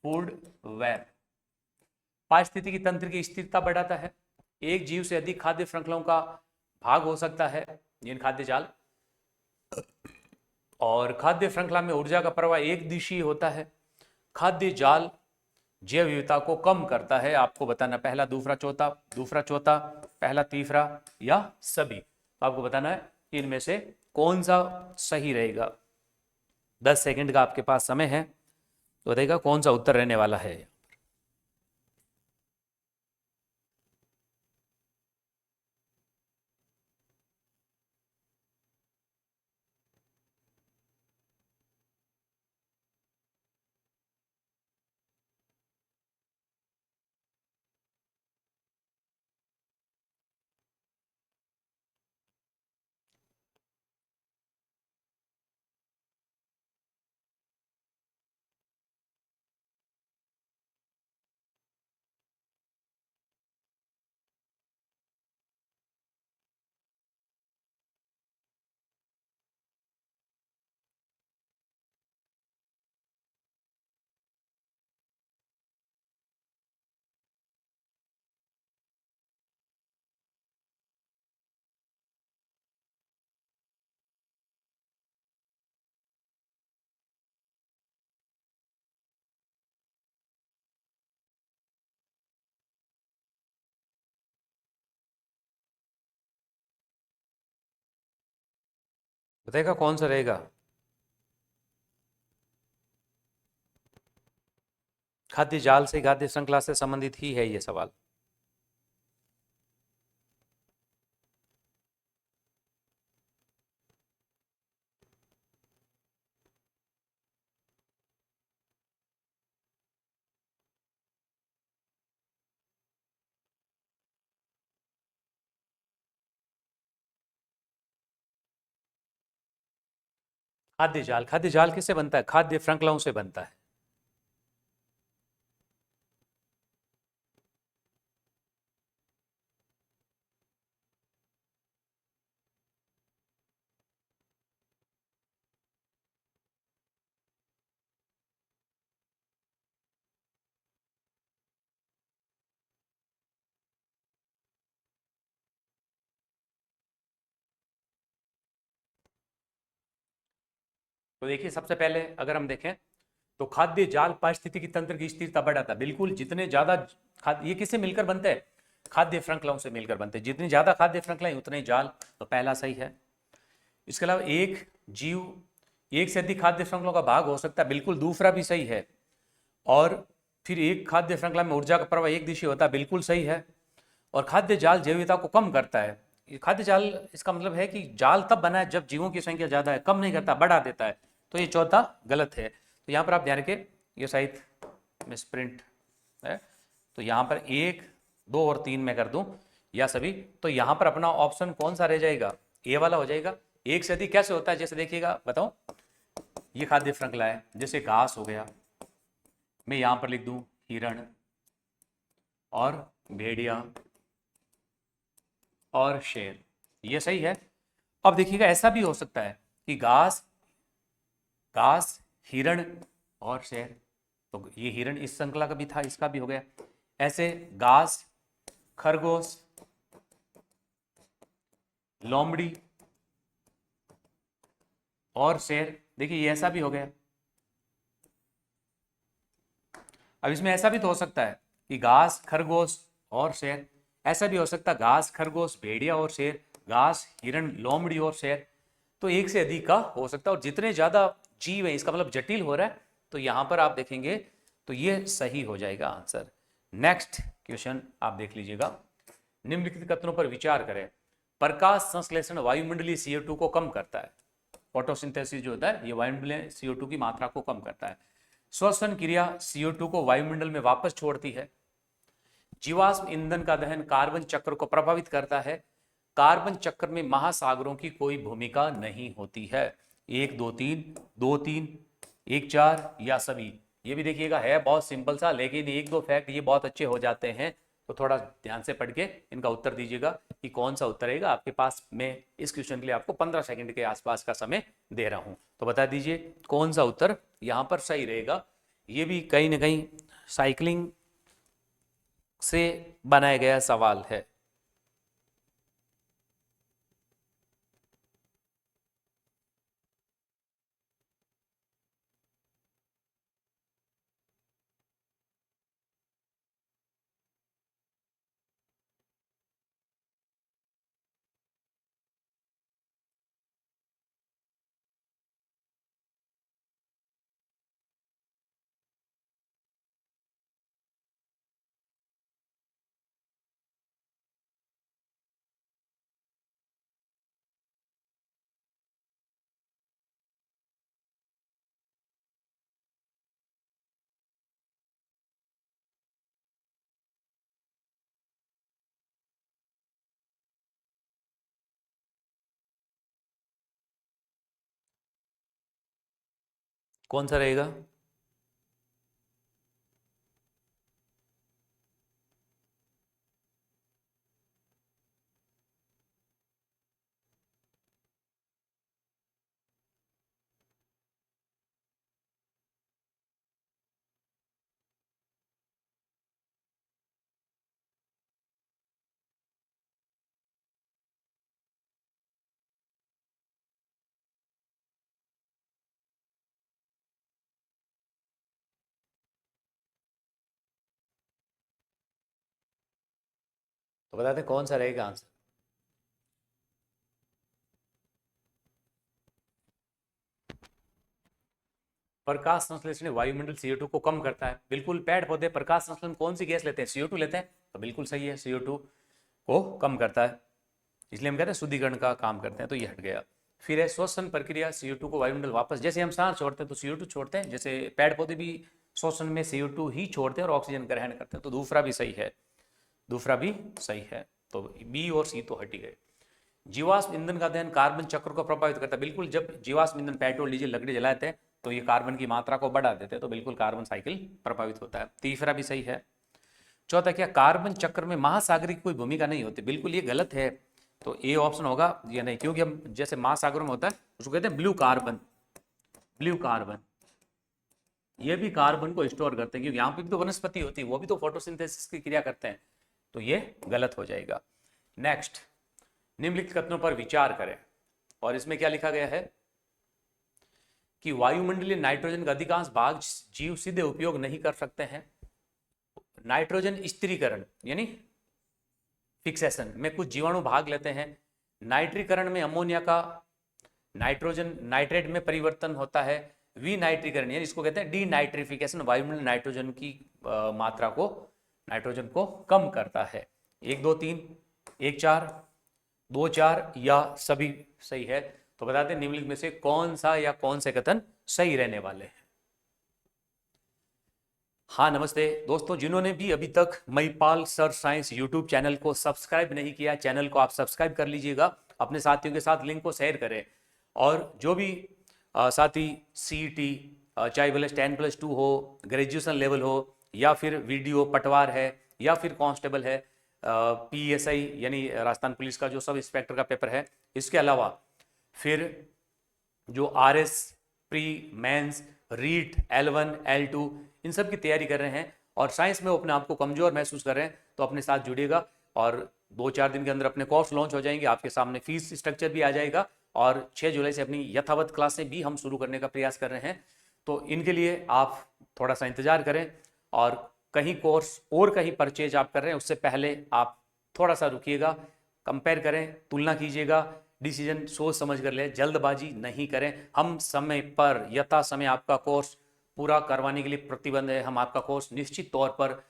फूड वेब, पारिस्थितिकी तंत्र की स्थिरता बढ़ाता है, एक जीव से अधिक खाद्य श्रृंखलाओं का भाग हो सकता है, जिन खाद्य जाल, और खाद्य श्रृंखला में ऊर्जा का प्रवाह एक दिशीय होता है। खाद्य जाल जैव विविधता को कम करता है। आपको बताना पहला, दूसरा, चौथा, दूसरा, चौथा, पहला, तीसरा या सभी। तो आपको बताना है कि इनमें से कौन सा सही रहेगा। 10 सेकंड का आपके पास समय है, तो बताइएगा कौन सा उत्तर रहने वाला है। बताइएगा कौन सा रहेगा। खाद्य जाल से, खाद्य श्रृंखला से संबंधित ही है ये सवाल। खाद्य जाल, खाद्य जाल किससे बनता है? खाद्य श्रृंखलाओं से बनता है। तो देखिए, सबसे पहले अगर हम देखें तो खाद्य जाल पारिस्थितिकी तंत्र की स्थिरता बढ़ाता है। बिल्कुल, जितने ज्यादा खाद्य, ये किससे मिलकर बनते हैं? खाद्य श्रृंखलाओं से मिलकर बनते हैं। जितनी ज्यादा खाद्य श्रृंखलाएं उतने ही जाल। तो पहला सही है। इसके अलावा एक जीव एक से अधिक खाद्य श्रृंखलाओं का भाग हो सकता है, बिल्कुल, दूसरा भी सही है। और फिर एक खाद्य श्रृंखला में ऊर्जा का प्रवाह एक दिशा होता है, बिल्कुल सही है। और खाद्य जाल जैव विविधता को कम करता है। ये खाद्य जाल, इसका मतलब है कि जाल तब बना है जब जीवों की संख्या ज्यादा है, कम नहीं करता, बढ़ा देता है। तो ये चौथा गलत है। तो यहाँ पर आप ध्यान रखें, ये शायद मिस प्रिंट है। तो यहाँ पर 1, 2 और 3 मैं कर दूं या सभी। तो यहाँ पर अपना ऑप्शन कौन सा रह जाएगा? ए वाला हो जाएगा। एक से अधिक कैसे होता है? जैसे देखिएगा, बताओ, ये खाद्य श्रृंखला है, जैसे घास हो गया, मैं यहाँ पर लिख दूं हिरण और भेड़िया और शेर, ये सही है। अब देखिएगा, ऐसा भी हो सकता है कि घास, घास, हिरण और शेर। तो ये हिरण इस श्रृंखला का भी था, इसका भी हो गया। ऐसे घास, खरगोश, लोमड़ी और शेर, देखिए ये ऐसा भी हो गया। अब इसमें ऐसा भी तो हो सकता है कि घास, खरगोश और शेर। ऐसा भी हो सकता है घास, खरगोश, भेड़िया और शेर, घास, हिरण, लोमड़ी और शेर। तो एक से अधिक का हो सकता है। और जितने ज्यादा जीव है, इसका मतलब जटिल हो रहा है। तो यहां पर आप देखेंगे तो ये सही हो जाएगा आंसर। नेक्स्ट क्वेश्चन आप देख लीजिएगा। निम्नलिखित कथनों पर विचार करें। प्रकाश संश्लेषण वायुमंडलीय CO2 को कम करता है। फोटोसिंथेसिस जो होता है, ये वायुमंडलीय CO2 की मात्रा को कम करता है। श्वसन क्रिया CO2 को वायुमंडल में वापस छोड़ती है। जीवाश्म ईंधन का दहन कार्बन चक्र को प्रभावित करता है। कार्बन चक्र में महासागरों की कोई भूमिका नहीं होती है। 1, 2, 3, 2, 3, 1, 4 या सभी। ये भी देखिएगा, है बहुत सिंपल सा, लेकिन 1-2 फैक्ट ये बहुत अच्छे हो जाते हैं। तो थोड़ा ध्यान से पढ़ के इनका उत्तर दीजिएगा कि कौन सा उत्तर रहेगा। आपके पास मैं इस क्वेश्चन के लिए आपको 15 सेकंड के आसपास का समय दे रहा हूं। तो बता दीजिए कौन सा उत्तर यहां पर सही रहेगा। ये भी कहीं ना कहीं साइकिलिंग से बनाया गया सवाल है। कौन सा रहेगा? तो बताते हैं कौन सा रहेगा आंसर। प्रकाश संश्लेषण वायुमंडल CO2 को कम करता है। बिल्कुल, पेड़ पौधे प्रकाश संश्लेषण कौन सी गैस लेते हैं? CO2 लेते हैं, तो बिल्कुल सही है, CO2 को कम करता है, इसलिए हम कहते हैं शुद्धिकरण का काम करते हैं, तो ये हट गया। फिर है श्वसन प्रक्रिया, CO2 को वायुमंडल वापस, जैसे हम सांस छोड़ते हैं तो CO2 छोड़ते हैं, जैसे पेड़ पौधे भी श्वसन में CO2 ही छोड़ते हैं और ऑक्सीजन ग्रहण करते हैं, तो दूसरा भी सही है, दूसरा भी सही है, तो बी और सी तो हट ही गए। जीवाश्म ईंधन का दहन कार्बन चक्र को प्रभावित करता है। बिल्कुल, जब जीवाश्म ईंधन पेट्रोल डीजल लकड़ी जलाते हैं तो ये कार्बन की मात्रा को बढ़ा देते हैं, तो बिल्कुल कार्बन साइकिल प्रभावित होता है, तीसरा भी सही है। चौथा, क्या कार्बन चक्र में महासागर की कोई भूमिका नहीं होती? बिल्कुल ये गलत है, तो ए ऑप्शन होगा या नहीं, क्योंकि हम जैसे महासागरों में होता है उसको कहते हैं ब्लू कार्बन, ब्लू कार्बन, ये भी कार्बन को स्टोर करते हैं, क्योंकि यहाँ पे भी तो वनस्पति होती है, वो भी तो फोटोसिंथेसिस की क्रिया करते हैं, तो ये गलत हो जाएगा। नेक्स्ट, निम्नलिखित कथनों पर विचार करें, और इसमें क्या लिखा गया है कि वायुमंडलीय नाइट्रोजन का अधिकांश भाग जीव सीधे उपयोग नहीं कर सकते हैं। नाइट्रोजन स्थिरीकरण यानी फिक्सेशन में कुछ जीवाणु भाग लेते हैं। नाइट्रीकरण में अमोनिया का नाइट्रोजन नाइट्रेट में परिवर्तन होता है। विनाइट्रीकरण यानी इसको कहते हैं डीनाइट्रिफिकेशन, वायुमंडल नाइट्रोजन की मात्रा को, नाइट्रोजन को कम करता है। 1 2 3, 1 4, 2 4 या सभी सही है। तो बताते हैं निम्नलिखित में से कौन सा या कौन से कथन सही रहने वाले हैं। हाँ नमस्ते दोस्तों, जिन्होंने भी अभी तक Mahipal sir science YouTube channel को सब्सक्राइब नहीं किया, चैनल को आप सब्सक्राइब कर लीजिएगा, अपने साथियों के साथ लिंक को शेयर करें। और जो भी साथी CET चाहे भले 10+2 हो, ग्रेजुएशन लेवल हो, या फिर वीडियो पटवार है, या फिर कांस्टेबल है, PSI यानी राजस्थान पुलिस का जो सब इंस्पेक्टर का पेपर है, इसके अलावा फिर जो RS pre mains REET L1 L2 इन सब की तैयारी कर रहे हैं और साइंस में अपने आप को कमजोर महसूस कर रहे हैं, तो अपने साथ जुड़िएगा और 2-4 दिन के अंदर अपने कोर्स लॉन्च हो जाएंगे, आपके सामने फीस स्ट्रक्चर भी आ जाएगा और 6 जुलाई से अपनी यथावत क्लासें भी हम शुरू करने का प्रयास कर रहे हैं। तो इनके लिए आप थोड़ा सा इंतजार करें, और कहीं कोर्स और कहीं परचेज आप कर रहे हैं उससे पहले आप थोड़ा सा रुकिएगा, कंपेयर करें, तुलना कीजिएगा, डिसीजन सोच समझ कर ले, जल्दबाजी नहीं करें। हम समय पर यथा समय आपका कोर्स पूरा करवाने के लिए प्रतिबद्ध है। हम आपका कोर्स निश्चित तौर पर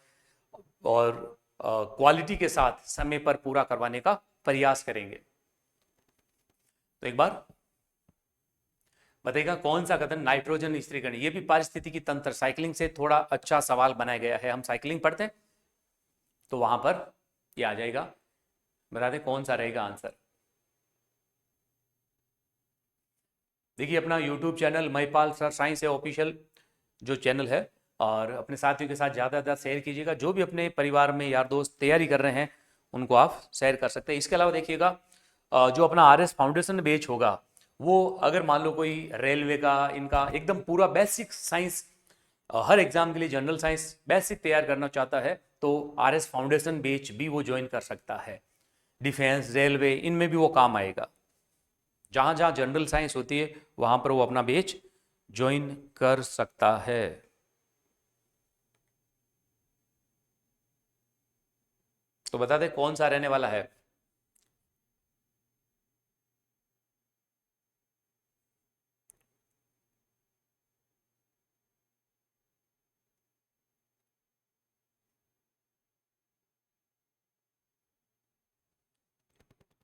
और क्वालिटी के साथ समय पर पूरा करवाने का प्रयास करेंगे। तो एक बार बताइएगा कौन सा कथन नाइट्रोजन स्थिरीकरण, ये भी पारिस्थितिकी तंत्र साइकिलिंग से थोड़ा अच्छा सवाल बनाया गया है, हम साइकिलिंग पढ़ते हैं तो वहां पर ये आ जाएगा। बता दें कौन सा रहेगा आंसर। देखिए अपना YouTube channel Mahipal sir science है ऑफिशियल जो चैनल है, और अपने साथियों के साथ ज़्यादा से ज़्यादा शेयर कीजिएगा। जो भी अपने परिवार में यार दोस्त तैयारी कर रहे हैं उनको आप शेयर कर सकते हैं। इसके अलावा देखिएगा जो अपना RS फाउंडेशन बैच होगा, वो अगर मान लो कोई रेलवे का इनका एकदम पूरा बेसिक साइंस हर एग्जाम के लिए जनरल साइंस बेसिक तैयार करना चाहता है तो RS फाउंडेशन बैच भी वो ज्वाइन कर सकता है। डिफेंस, रेलवे, इनमें भी वो काम आएगा। जहां जहां जनरल साइंस होती है वहां पर वो अपना बैच ज्वाइन कर सकता है। तो बता दे कौन सा रहने वाला है।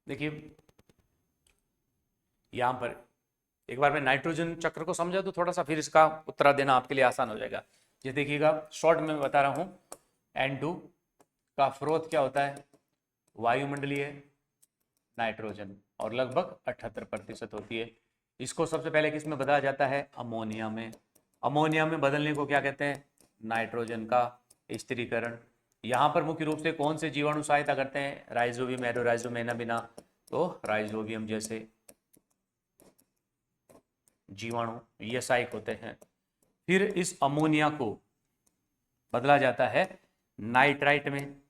देखिए यहां पर एक बार मैं नाइट्रोजन चक्र को समझा तो थोड़ा सा फिर इसका उत्तर देना आपके लिए आसान हो जाएगा। ये देखिएगा शॉर्ट में मैं बता रहा हूं। N2 का स्रोत क्या होता है, वायुमंडलीय नाइट्रोजन, और लगभग 78% होती है। इसको सबसे पहले किस में बदला जाता है, अमोनिया में। अमोनिया में बदलने को क्या कहते हैं, नाइट्रोजन का स्थिरीकरण। यहाँ पर मुख्य रूप से कौन से जीवाणु सहायता करते हैं, राइजोबियम, एडोराइजोबियम, एनाबिना, तो राइजोबियम जैसे जीवाणु ये सहायक होते हैं। फिर इस अमोनिया को बदला जाता है नाइट्राइट में,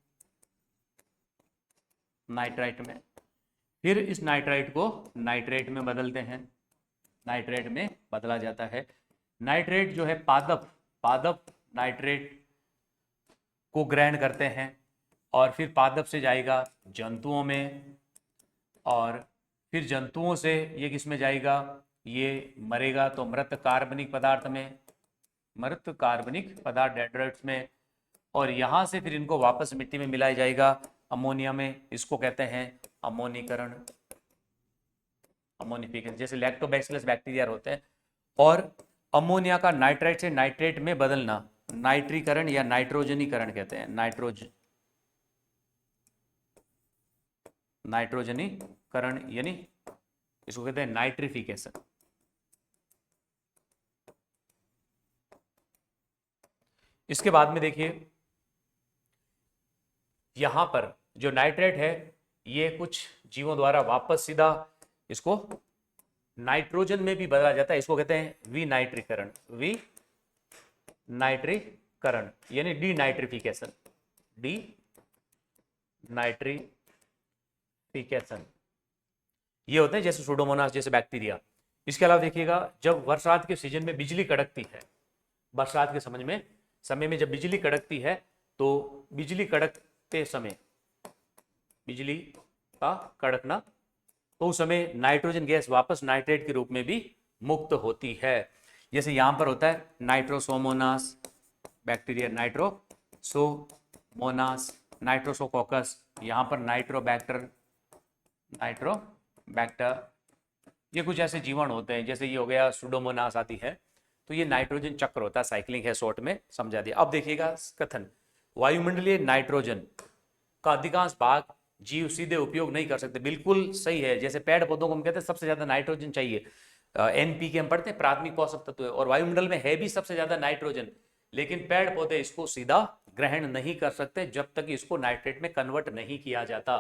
नाइट्राइट में। फिर इस नाइट्राइट को नाइट्रेट में बदलते हैं, नाइट्रेट में बदला जाता है। नाइट्रेट जो है पादप, पादप नाइट्रेट को ग्रहण करते हैं और फिर पादप से जाएगा जंतुओं में, और फिर जंतुओं से ये किस में जाएगा, ये मरेगा तो मृत कार्बनिक पदार्थ में, मृत कार्बनिक पदार्थ डेट्राइट्स में, और यहाँ से फिर इनको वापस मिट्टी में मिलाया जाएगा अमोनिया में। इसको कहते हैं अमोनीकरण, अमोनिफिकेशन। जैसे लैक्टोबैसिलस बैक्टीरिया होते हैं। और अमोनिया का नाइट्राइट से नाइट्रेट में बदलना नाइट्रीकरण या नाइट्रोजनीकरण कहते हैं, नाइट्रोजनीकरण यानी इसको कहते हैं नाइट्रिफिकेशन। इसके बाद में देखिए यहां पर जो नाइट्रेट है ये कुछ जीवों द्वारा वापस सीधा इसको नाइट्रोजन में भी बदला जाता है। इसको कहते हैं विनाइट्रीकरण, विनाइट्रीकरण यानी डीनाइट्रिफिकेशन, डीनाइट्रिफिकेशन। ये होते हैं जैसे सुडोमोनास जैसे बैक्टीरिया। इसके अलावा देखिएगा जब बरसात के सीजन में बिजली कड़कती है, बरसात के समय में जब बिजली कड़कती है तो बिजली कड़कते समय, बिजली का कड़कना, तो उस समय नाइट्रोजन गैस वापस नाइट्रेट के रूप में भी मुक्त होती है। जैसे यहां पर होता है नाइट्रोसोमोनास बैक्टीरिया, नाइट्रोसोमोनास, नाइट्रोसोकोकस, यहां पर नाइट्रोबैक्टर, ये कुछ ऐसे जीवाणु होते हैं। जैसे ये हो गया सुडोमोनास आती है। तो ये नाइट्रोजन चक्र होता है, साइक्लिंग है, शॉर्ट में समझा दिया। अब देखिएगा कथन, वायुमंडलीय नाइट्रोजन का अधिकांश भाग जीव सीधे उपयोग नहीं कर सकते। बिल्कुल सही है। जैसे पेड़ पौधों को हम कहते हैं सबसे ज्यादा नाइट्रोजन चाहिए, NPK हम पढ़ते हैं, प्राथमिक पोषक तत्व है, और वायुमंडल में है भी सबसे ज्यादा नाइट्रोजन, लेकिन पेड़ पौधे इसको सीधा ग्रहण नहीं कर सकते जब तक इसको नाइट्रेट में कन्वर्ट नहीं किया जाता।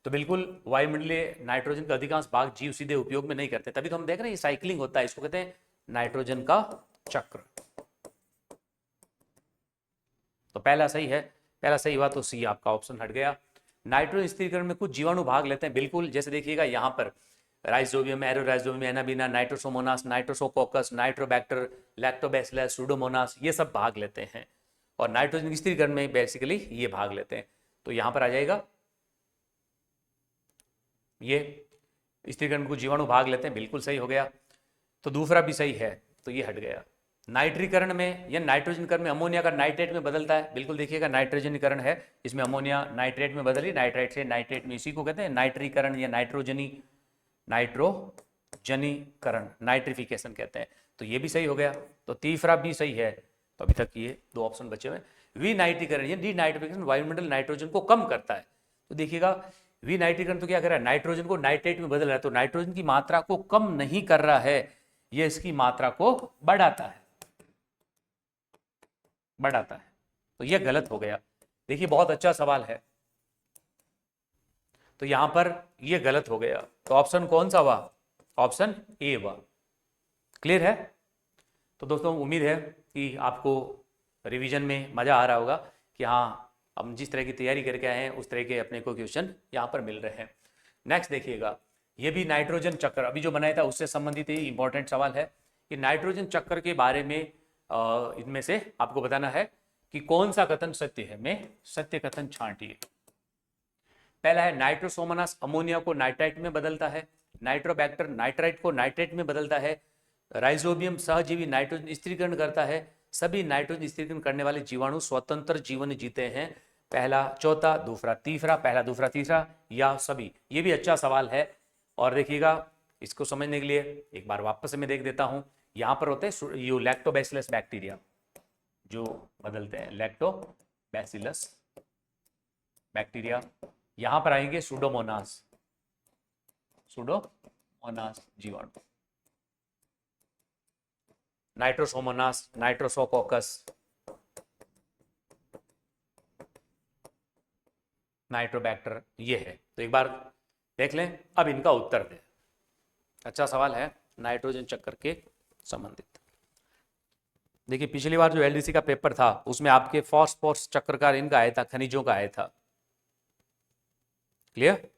तो बिल्कुल वायुमंडलीय नाइट्रोजन का अधिकांश भाग जीव सीधे उपयोग में नहीं करते, तभी तो हम देख रहे हैं साइक्लिंग होता है। इसको कहते हैं नाइट्रोजन का चक्र। तो पहला सही है, पहला सही हुआ तो सी आपका ऑप्शन हट गया। नाइट्रोजन स्थिरीकरण में कुछ जीवाणु भाग लेते हैं, बिल्कुल। जैसे देखिएगा यहाँ पर rhizobium, azorhizobium, anabaena, nitrosomonas, nitrosococcus, nitrobacter, lactobacillus, pseudomonas, ये सब भाग लेते हैं। और नाइट्रोजन स्थिरीकरण में बेसिकली ये भाग लेते हैं। तो यहाँ पर आ जाएगा ये स्थिरीकरण में कुछ जीवाणु भाग लेते हैं, बिल्कुल सही हो गया। तो दूसरा भी सही है, तो ये हट गया। नाइट्रीकरण में या नाइट्रोजनीकरण में अमोनिया का नाइट्रेट में बदलता है, बिल्कुल देखिएगा नाइट्रोजनीकरण है, इसमें अमोनिया नाइट्रेट में बदली, नाइट्राइट से नाइट्रेट में, इसी को कहते हैं नाइट्रीकरण या नाइट्रोजनीकरण, नाइट्रिफिकेशन कहते हैं। तो ये भी सही हो गया। तो तीसरा भी सही है। तो अभी तक ये दो ऑप्शन बचे हुए। विनाइट्रीकरण या डीनाइट्रिफिकेशन वायुमंडल नाइट्रोजन को कम करता है। तो देखिएगा विनाइट्रीकरण तो क्या कर रहा है, नाइट्रोजन को नाइट्रेट में बदल रहा है। तो नाइट्रोजन की मात्रा को कम नहीं कर रहा है, यह इसकी मात्रा को बढ़ाता है, बढ़ाता है। तो यह गलत हो गया। देखिए बहुत अच्छा सवाल है। तो यहां पर यह गलत हो गया। तो ऑप्शन कौन सा हुआ, ऑप्शन ए हुआ। क्लियर है। तो दोस्तों उम्मीद है कि आपको रिवीजन में मज़ा आ रहा होगा कि हाँ हम जिस तरह की तैयारी करके आए हैं उस तरह के अपने को क्वेश्चन यहाँ पर मिल रहे हैं। नेक्स्ट देखिएगा, ये भी नाइट्रोजन चक्र अभी जो बनाया था उससे संबंधित ही इंपॉर्टेंट सवाल है कि नाइट्रोजन चक्र के बारे में इनमें से आपको बताना है कि कौन सा कथन सत्य है। मैं सत्य कथन छांटिए। पहला है नाइट्रोसोमोनास अमोनिया को नाइट्राइट में बदलता है, नाइट्रोबैक्टर नाइट्राइट को नाइट्रेट में बदलता है, राइजोबियम सहजीवी नाइट्रोजन स्थिरीकरण करता है, सभी नाइट्रोजन स्थिरीकरण करने वाले जीवाणु स्वतंत्र जीवन जीते हैं। पहला चौथा, दूसरा तीसरा, पहला दूसरा तीसरा या सभी। ये भी अच्छा सवाल है। और देखिएगा इसको समझने के लिए एक बार वापस से मैं देख देता हूं। यहां पर होते हैं यो लैक्टोबैसिलस बैक्टीरिया जो बदलते हैं, लैक्टोबैसिलस बैक्टीरिया। यहां पर आएंगे सुडोमोनास, सुडोमोनास जीवाणु, नाइट्रोसोमोनास, नाइट्रोसोकोकस, नाइट्रोबैक्टर, ये है। तो एक बार देख लें, अब इनका उत्तर दें। अच्छा सवाल है नाइट्रोजन चक्र के संबंधित। देखिए पिछली बार जो एलडीसी का पेपर था उसमें आपके फॉस्फोरस चक्र का इनका आया था, खनिजों का आया था। क्लियर?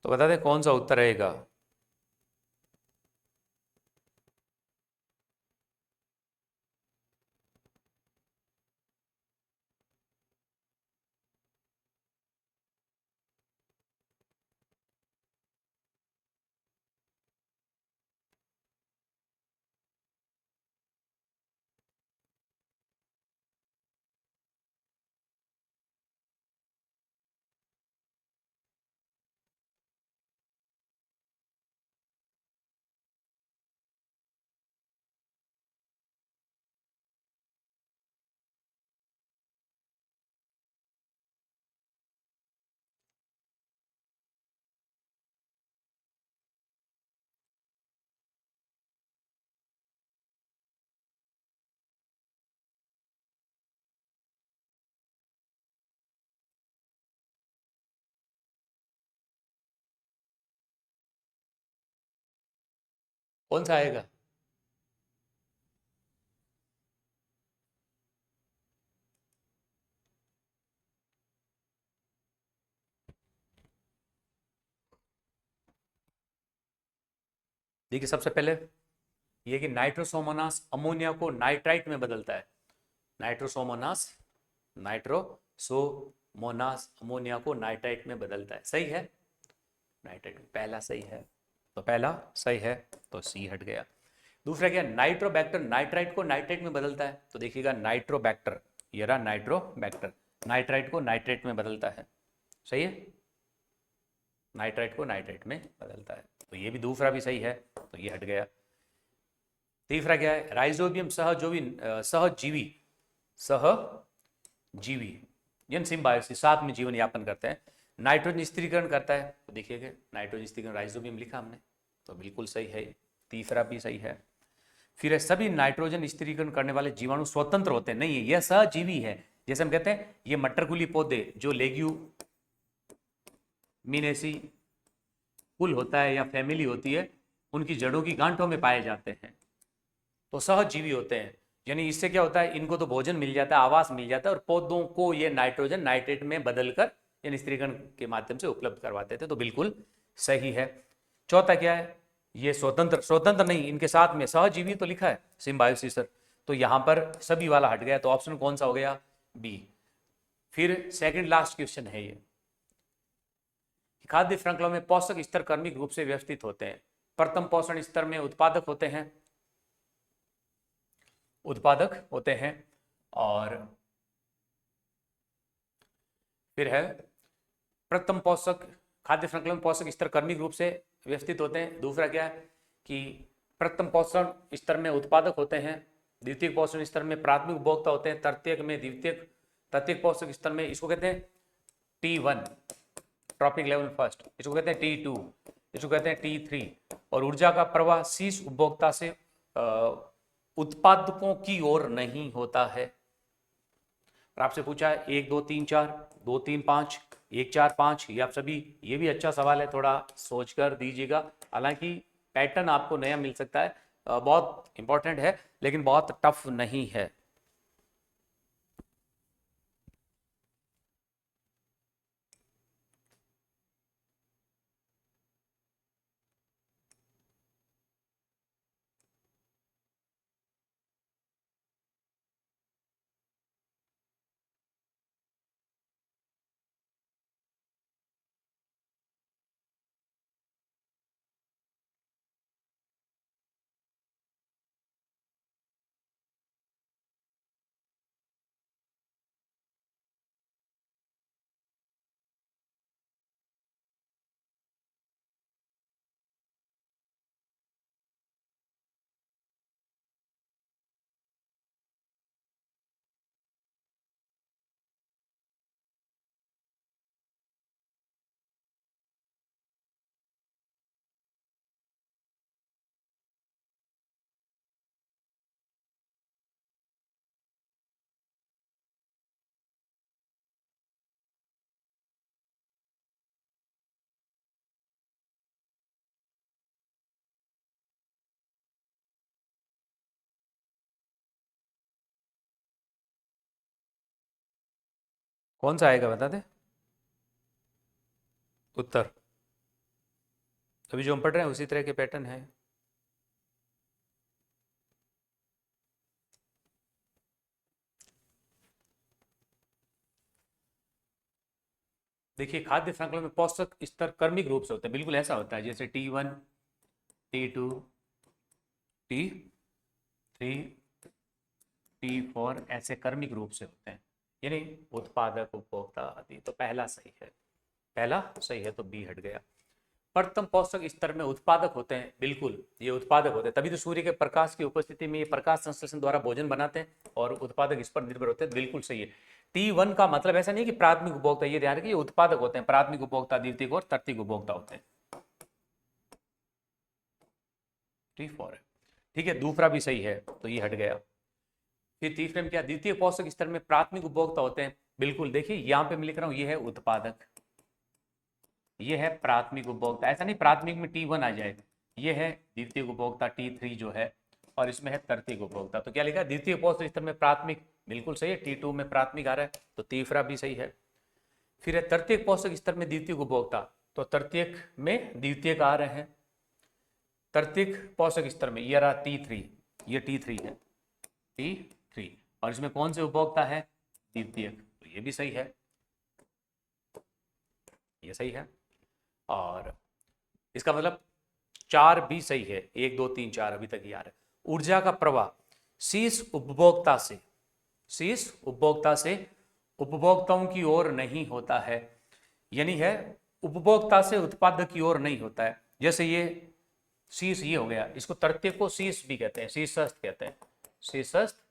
तो बता दें कौन सा उत्तर रहेगा। कौन सा आएगा? देखिए सबसे पहले ये कि नाइट्रोसोमोनास अमोनिया को नाइट्राइट में बदलता है। नाइट्रोसोमोनास, नाइट्रोसोमोनास अमोनिया को नाइट्राइट में बदलता है। सही है, नाइट्राइट पहला सही है, तो पहला सही है, तो सी हट गया। दूसरा क्या, नाइट्रोबैक्टर नाइट्राइट को नाइट्रेट में बदलता है। तो देखिएगा नाइट्रोबैक्टर, ये रहा नाइट्रोबैक्टर, नाइट्राइट को नाइट्रेट में बदलता है। सही है, नाइट्राइट को नाइट्रेट में बदलता है, तो ये भी दूसरा भी सही है, तो ये हट गया। तीसरा क्या है, राइजोबियम सहजीवी सहजीवी यानी सिम्बायोसिस, साथ में जीवन यापन करते हैं, नाइट्रोजन स्थिरीकरण करता है। तो देखिएगा नाइट्रोजन स्थिरीकरण राइजोबियम लिखा हमने, तो बिल्कुल सही है, तीसरा भी सही है। फिर सभी नाइट्रोजन स्थिरीकरण करने वाले जीवाणु स्वतंत्र होते हैं, नहीं है, यह सहजीवी है। जैसे हम कहते हैं ये मटरकुली पौधे जो लेग्यूमिनेसी कुल होता है या फैमिली होती है, उनकी जड़ों की गांठों में पाए जाते हैं, तो सहजीवी होते हैं। यानी इससे क्या होता है, इनको तो भोजन मिल जाता है, आवास मिल जाता है, और पौधों को ये नाइट्रोजन नाइट्रेट में बदलकर यानी स्त्रीकरण के माध्यम से उपलब्ध करवाते थे, तो बिल्कुल सही है। चौथा क्या है, ये स्वतंत्र नहीं, इनके साथ में सहजीवी तो लिखा है सिम्बायोसिस, तो यहां पर सभी वाला हट गया, तो ऑप्शन कौन सा हो गया, बी। फिर सेकंड लास्ट क्वेश्चन है ये, खाद्य श्रृंखला में पोषक स्तर क्रमिक रूप से व्यवस्थित होते हैं। प्रथम पोषण स्तर में उत्पादक होते हैं, और फिर है प्रथम पोषक, खाद्य श्रृंखला में पोषक स्तर क्रमिक रूप से व्यवस्थित होते हैं। दूसरा क्या है कि प्रथम पोषण स्तर में उत्पादक होते हैं, द्वितीय पोषण स्तर में प्राथमिक उपभोक्ता होते हैं, तृतीयक पोषक स्तर में इसको कहते हैं T1 ट्रॉपिक लेवल फर्स्ट, इसको कहते हैं T2, इसको कहते हैं T3, और ऊर्जा का प्रवाह शीर्ष उपभोक्ता से उत्पादकों की ओर नहीं होता है। और आपसे पूछा है 1 2 3 4, 2 3 5, 1 4 5, ये आप सभी, ये भी अच्छा सवाल है, थोड़ा सोच कर दीजिएगा। हालांकि पैटर्न आपको नया मिल सकता है, बहुत इंपॉर्टेंट है लेकिन बहुत टफ नहीं है। कौन सा आएगा बता दे उत्तर। अभी जो हम पढ़ रहे हैं उसी तरह के पैटर्न है। देखिए खाद्य श्रृंखला में पोषक स्तर क्रमिक रूप से होते हैं, बिल्कुल ऐसा होता है जैसे T1, T2, T3, T4 ऐसे क्रमिक रूप से होते हैं, यानी उत्पादक उपभोक्ता आदि। तो पहला सही है, पहला सही है, तो बी हट गया। प्रथम पोषक स्तर में उत्पादक होते हैं, बिल्कुल ये उत्पादक होते हैं, तभी तो सूर्य के प्रकाश की उपस्थिति में ये प्रकाश संश्लेषण द्वारा भोजन बनाते हैं और उत्पादक इस पर निर्भर होते हैं, बिल्कुल सही है। T1 का मतलब ऐसा नहीं कि प्राथमिक उपभोक्ता, ये ध्यान रखिए ये उत्पादक होते हैं, प्राथमिक उपभोक्ता, द्वितीयक और तृतीयक उपभोक्ता होते हैं। T4 है, ठीक है, दूसरा भी सही है, तो ये हट गया। फिर तीसरे में क्या, द्वितीय पोषक स्तर में प्राथमिक उपभोक्ता होते हैं, बिल्कुल देखिए यहाँ पे मैं लिख रहा हूँ ये है उत्पादक, ये है प्राथमिक उपभोक्ता, ऐसा नहीं प्राथमिक में T1 आ जाए, ये है द्वितीय उपभोक्ता T3 जो है, और इसमें है तृतीय उपभोक्ता। तो क्या लिखा है, द्वितीय पोषक स्तर में प्राथमिक, बिल्कुल सही है, T2 में प्राथमिक आ रहा है, तो तीसरा भी सही है। फिर है तृतीय पोषक स्तर में द्वितीय उपभोक्ता, तो तृतीयक में द्वितीयक आ रहे हैं। तृतीयक पोषक स्तर में ये रहा T3, ये T3 है, T3, और इसमें कौन से उपभोक्ता है, द्वितीयक, तो ये भी सही है, ये सही है। और इसका मतलब 4 भी सही है, 1 2 3 4 अभी तक ही आ रहा है। ऊर्जा का प्रवाह शीर्ष उपभोक्ता से, शीर्ष उपभोक्ता से उपभोक्ताओं की ओर नहीं होता है, यानी है उपभोक्ता से उत्पादक की ओर नहीं होता है। जैसे ये शीर्ष ये हो गया, इसको तृतीय को शीर्ष भी कहते हैं, शीर्षस्थ कहते हैं, शीर्षस्थ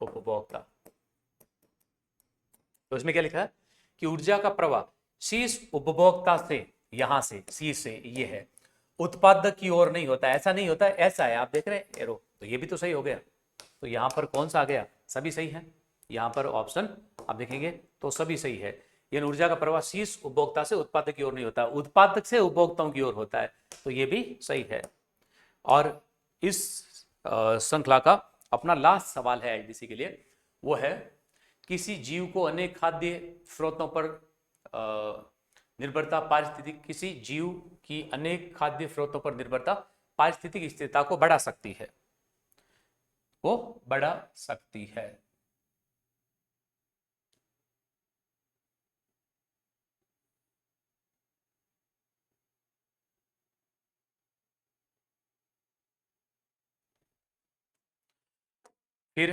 उपभोक्ता। तो इसमें क्या लिखा है कि ऊर्जा का प्रवाह शीर्ष उपभोक्ता से, यहां से शीर्ष से ये है, उत्पादक की ओर नहीं होता, ऐसा नहीं होता, ऐसा है, आप देख रहे हैं एरो, तो ये भी तो सही हो गया। तो यहां पर कौन सा आ गया, सभी सही है, यहां पर ऑप्शन आप देखेंगे तो सभी सही है। यानी ऊर्जा का प्रवाह शीर्ष उपभोक्ता से उत्पादक की ओर नहीं होता, उत्पादक से उपभोक्ताओं की ओर होता है, तो ये भी सही है। और इस श्रृंखला का अपना लास्ट सवाल है आईडीसी के लिए, वो है किसी जीव को अनेक खाद्य स्रोतों पर निर्भरता पारिस्थितिक, किसी जीव की अनेक खाद्य स्रोतों पर निर्भरता पारिस्थितिक स्थिरता को बढ़ा सकती है, वो बढ़ा सकती है। फिर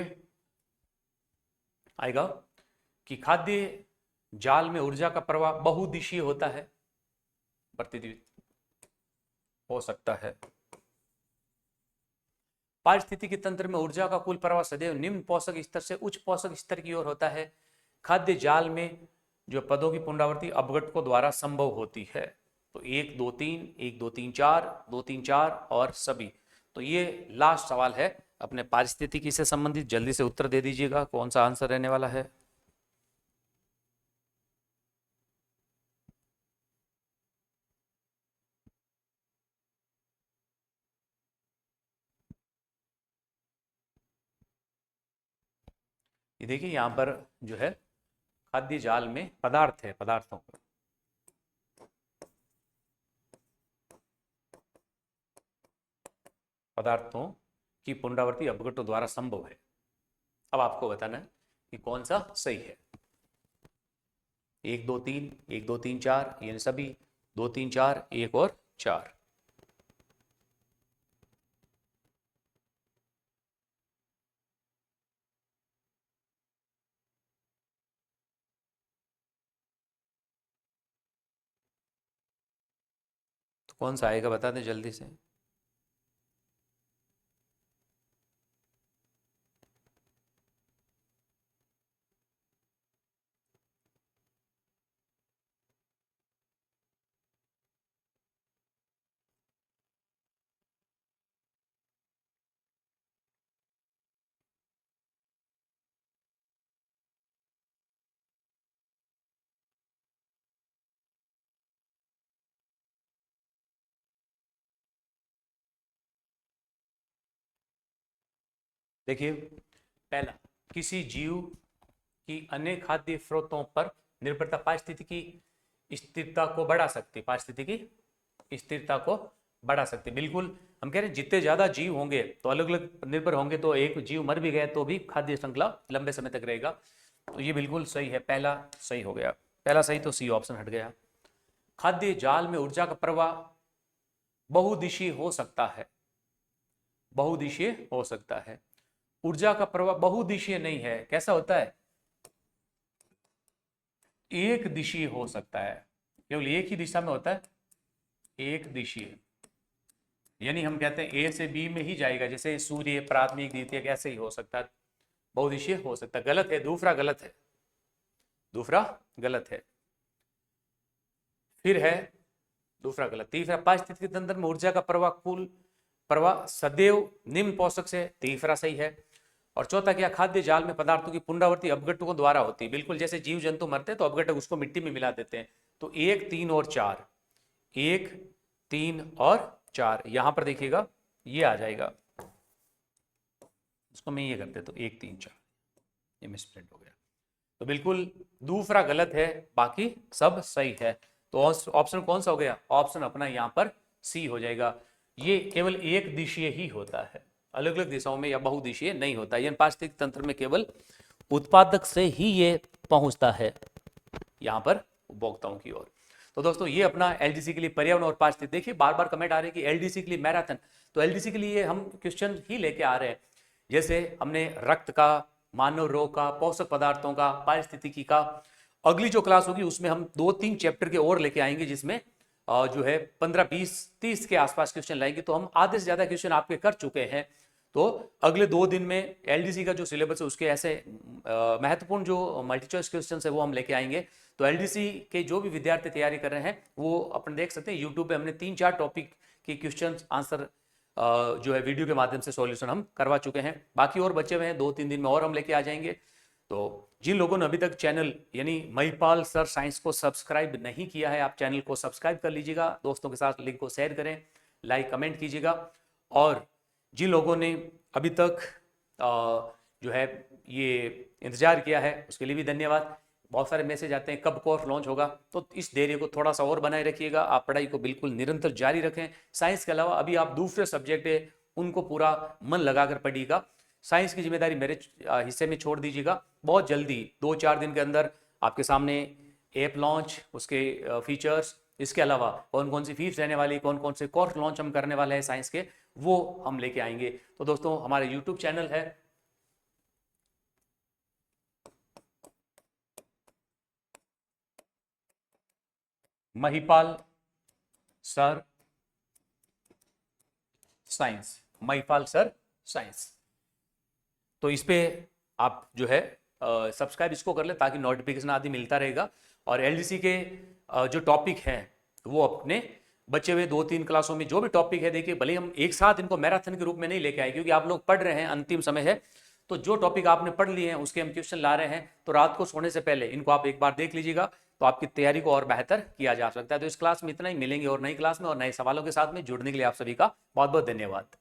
आएगा कि खाद्य जाल में ऊर्जा का प्रवाह बहुदिशीय होता है, प्रतिदिन हो सकता है। पारिस्थितिकी तंत्र में ऊर्जा का कुल प्रवाह सदैव निम्न पोषक स्तर से उच्च पोषक स्तर की ओर होता है। खाद्य जाल में जो पदों की पुनरावृत्ति अपघटकों द्वारा संभव होती है, तो 1 2 3, 1 2 3 4, 2 3 4 और सभी। तो ये लास्ट सवाल है अपने पारिस्थितिकी से संबंधित, जल्दी से उत्तर दे दीजिएगा कौन सा आंसर रहने वाला है। ये देखिए यहाँ पर जो है खाद्य जाल में पदार्थ है, पदार्थों की पुनरावृत्ति अपघट्टों द्वारा संभव है। अब आपको बताना है कि कौन सा सही है। 1 2 3, 1 2 3 4, यानी सभी 2 3 4, 1 और 4। तो कौन सा आएगा बता दें जल्दी से। देखिए पहला, किसी जीव की अन्य खाद्य स्रोतों पर निर्भरता पारिस्थितिकी स्थिरता को बढ़ा सकती, पारिस्थितिकी स्थिरता को बढ़ा सकती। बिल्कुल हम कह रहे हैं जितने ज्यादा जीव होंगे तो अलग अलग निर्भर होंगे, तो एक जीव मर भी गया तो भी खाद्य श्रृंखला लंबे समय तक रहेगा। तो ये बिल्कुल सही है, पहला सही हो गया। पहला सही तो सी ऑप्शन हट गया। खाद्य जाल में ऊर्जा का प्रवाह बहुदिशीय हो सकता है, बहुदिशीय हो सकता है। ऊर्जा का प्रवाह बहुदिशीय नहीं है, कैसा होता है, एक दिशीय हो सकता है, केवल एक ही दिशा में होता है, एक दिशीय। यानी हम कहते हैं ए से बी में ही जाएगा, जैसे सूर्य प्राथमिक द्वितीयक ऐसे ही हो सकता है, बहुदिशीय हो सकता है। गलत है, दूसरा गलत है, दूसरा गलत है। फिर है दूसरा गलत। तीसरा, पारिस्थितिकी तंत्र में ऊर्जा का प्रवाह कुल प्रवाह सदैव निम्न पोषक से, तीसरा सही है। और चौथा क्या, खाद्य जाल में पदार्थों की पुनरावृत्ति अपघट्टों द्वारा होती है। बिल्कुल जैसे जीव जंतु मरते हैं तो अपघटक उसको मिट्टी में मिला देते हैं। तो 1 3 और 4, 1 3 और 4 यहां पर देखिएगा ये आ जाएगा, इसको मैं ये कर देता हूं 1 3 4, ये मिसप्रिंट हो गया। तो बिल्कुल दूसरा गलत है, बाकी सब सही है। तो ऑप्शन कौन सा हो गया, ऑप्शन अपना यहां पर सी हो जाएगा। ये केवल एक दिशीय ही होता है, अलग अलग दिशाओं में या बहुदिशीय नहीं होता। यानी पारिस्थितिक तंत्र में केवल उत्पादक से ही ये पहुंचता है यहां पर उपभोक्ताओं की ओर। तो दोस्तों ये अपना एलडीसी के लिए पर्यावरण और पारिस्थितिक, देखिए बार बार कमेंट आ रहे हैं कि एलडीसी के लिए मैराथन, तो एलडीसी के लिए हम क्वेश्चन ही लेके आ रहे हैं। जैसे हमने रक्त का, मानव रोग का, पोषक पदार्थों का, पारिस्थितिकी का। अगली जो क्लास होगी उसमें हम 2 3 चैप्टर के और लेके आएंगे, जिसमें जो है 15 20 30 के आसपास क्वेश्चन लाएंगे। तो हम आधे से ज्यादा क्वेश्चन आपके कर चुके हैं। तो अगले 2 दिन में एलडीसी का जो सिलेबस है उसके ऐसे महत्वपूर्ण जो मल्टी चॉइस क्वेश्चन है वो हम लेके आएंगे। तो एलडीसी के जो भी विद्यार्थी तैयारी कर रहे हैं वो अपन देख सकते हैं यूट्यूब पे हमने 3 4 टॉपिक के क्वेश्चन आंसर जो है वीडियो के माध्यम से सॉल्यूशन हम करवा चुके हैं। बाकी और बचे हुए हैं, 2 3 दिन में और हम लेके आ जाएंगे। तो जिन लोगों ने अभी तक चैनल यानी महिपाल सर साइंस को सब्सक्राइब नहीं किया है, आप चैनल को सब्सक्राइब कर लीजिएगा, दोस्तों के साथ लिंक को शेयर करें, लाइक कमेंट कीजिएगा। और जिन लोगों ने अभी तक जो है ये इंतजार किया है उसके लिए भी धन्यवाद। बहुत सारे मैसेज आते हैं कब कोर्स लॉन्च होगा, तो इस देरी को थोड़ा सा और बनाए रखिएगा। आप पढ़ाई को बिल्कुल निरंतर जारी रखें। साइंस के अलावा अभी आप दूसरे सब्जेक्ट है उनको पूरा मन लगाकर पढ़िएगा। साइंस की जिम्मेदारी मेरे हिस्से में छोड़ दीजिएगा। बहुत जल्दी 2 4 दिन के अंदर आपके सामने ऐप लॉन्च, उसके फीचर्स, इसके अलावा कौन कौन सी फीस रहने वाली, कौन कौन से कोर्स लॉन्च हम करने वाले हैं साइंस के, वो हम लेके आएंगे। तो दोस्तों हमारे यूट्यूब चैनल है Mahipal sir science, Mahipal sir science. तो इस पे आप जो है सब्सक्राइब इसको कर ले ताकि नोटिफिकेशन आदि मिलता रहेगा। और एलडीसी के जो टॉपिक हैं वो अपने बचे हुए 2 3 क्लासों में जो भी टॉपिक है, देखिए भले हम एक साथ इनको मैराथन के रूप में नहीं लेके आए क्योंकि आप लोग पढ़ रहे हैं, अंतिम समय है। तो जो टॉपिक आपने पढ़ लिए हैं उसके हम क्वेश्चन ला रहे हैं, तो रात को सोने से पहले इनको आप एक बार देख लीजिएगा, तो आपकी तैयारी को और बेहतर किया जा सकता है। तो इस क्लास में इतना ही, मिलेंगे और नई क्लास में और नए सवालों के साथ में। जुड़ने के लिए आप सभी का बहुत बहुत धन्यवाद।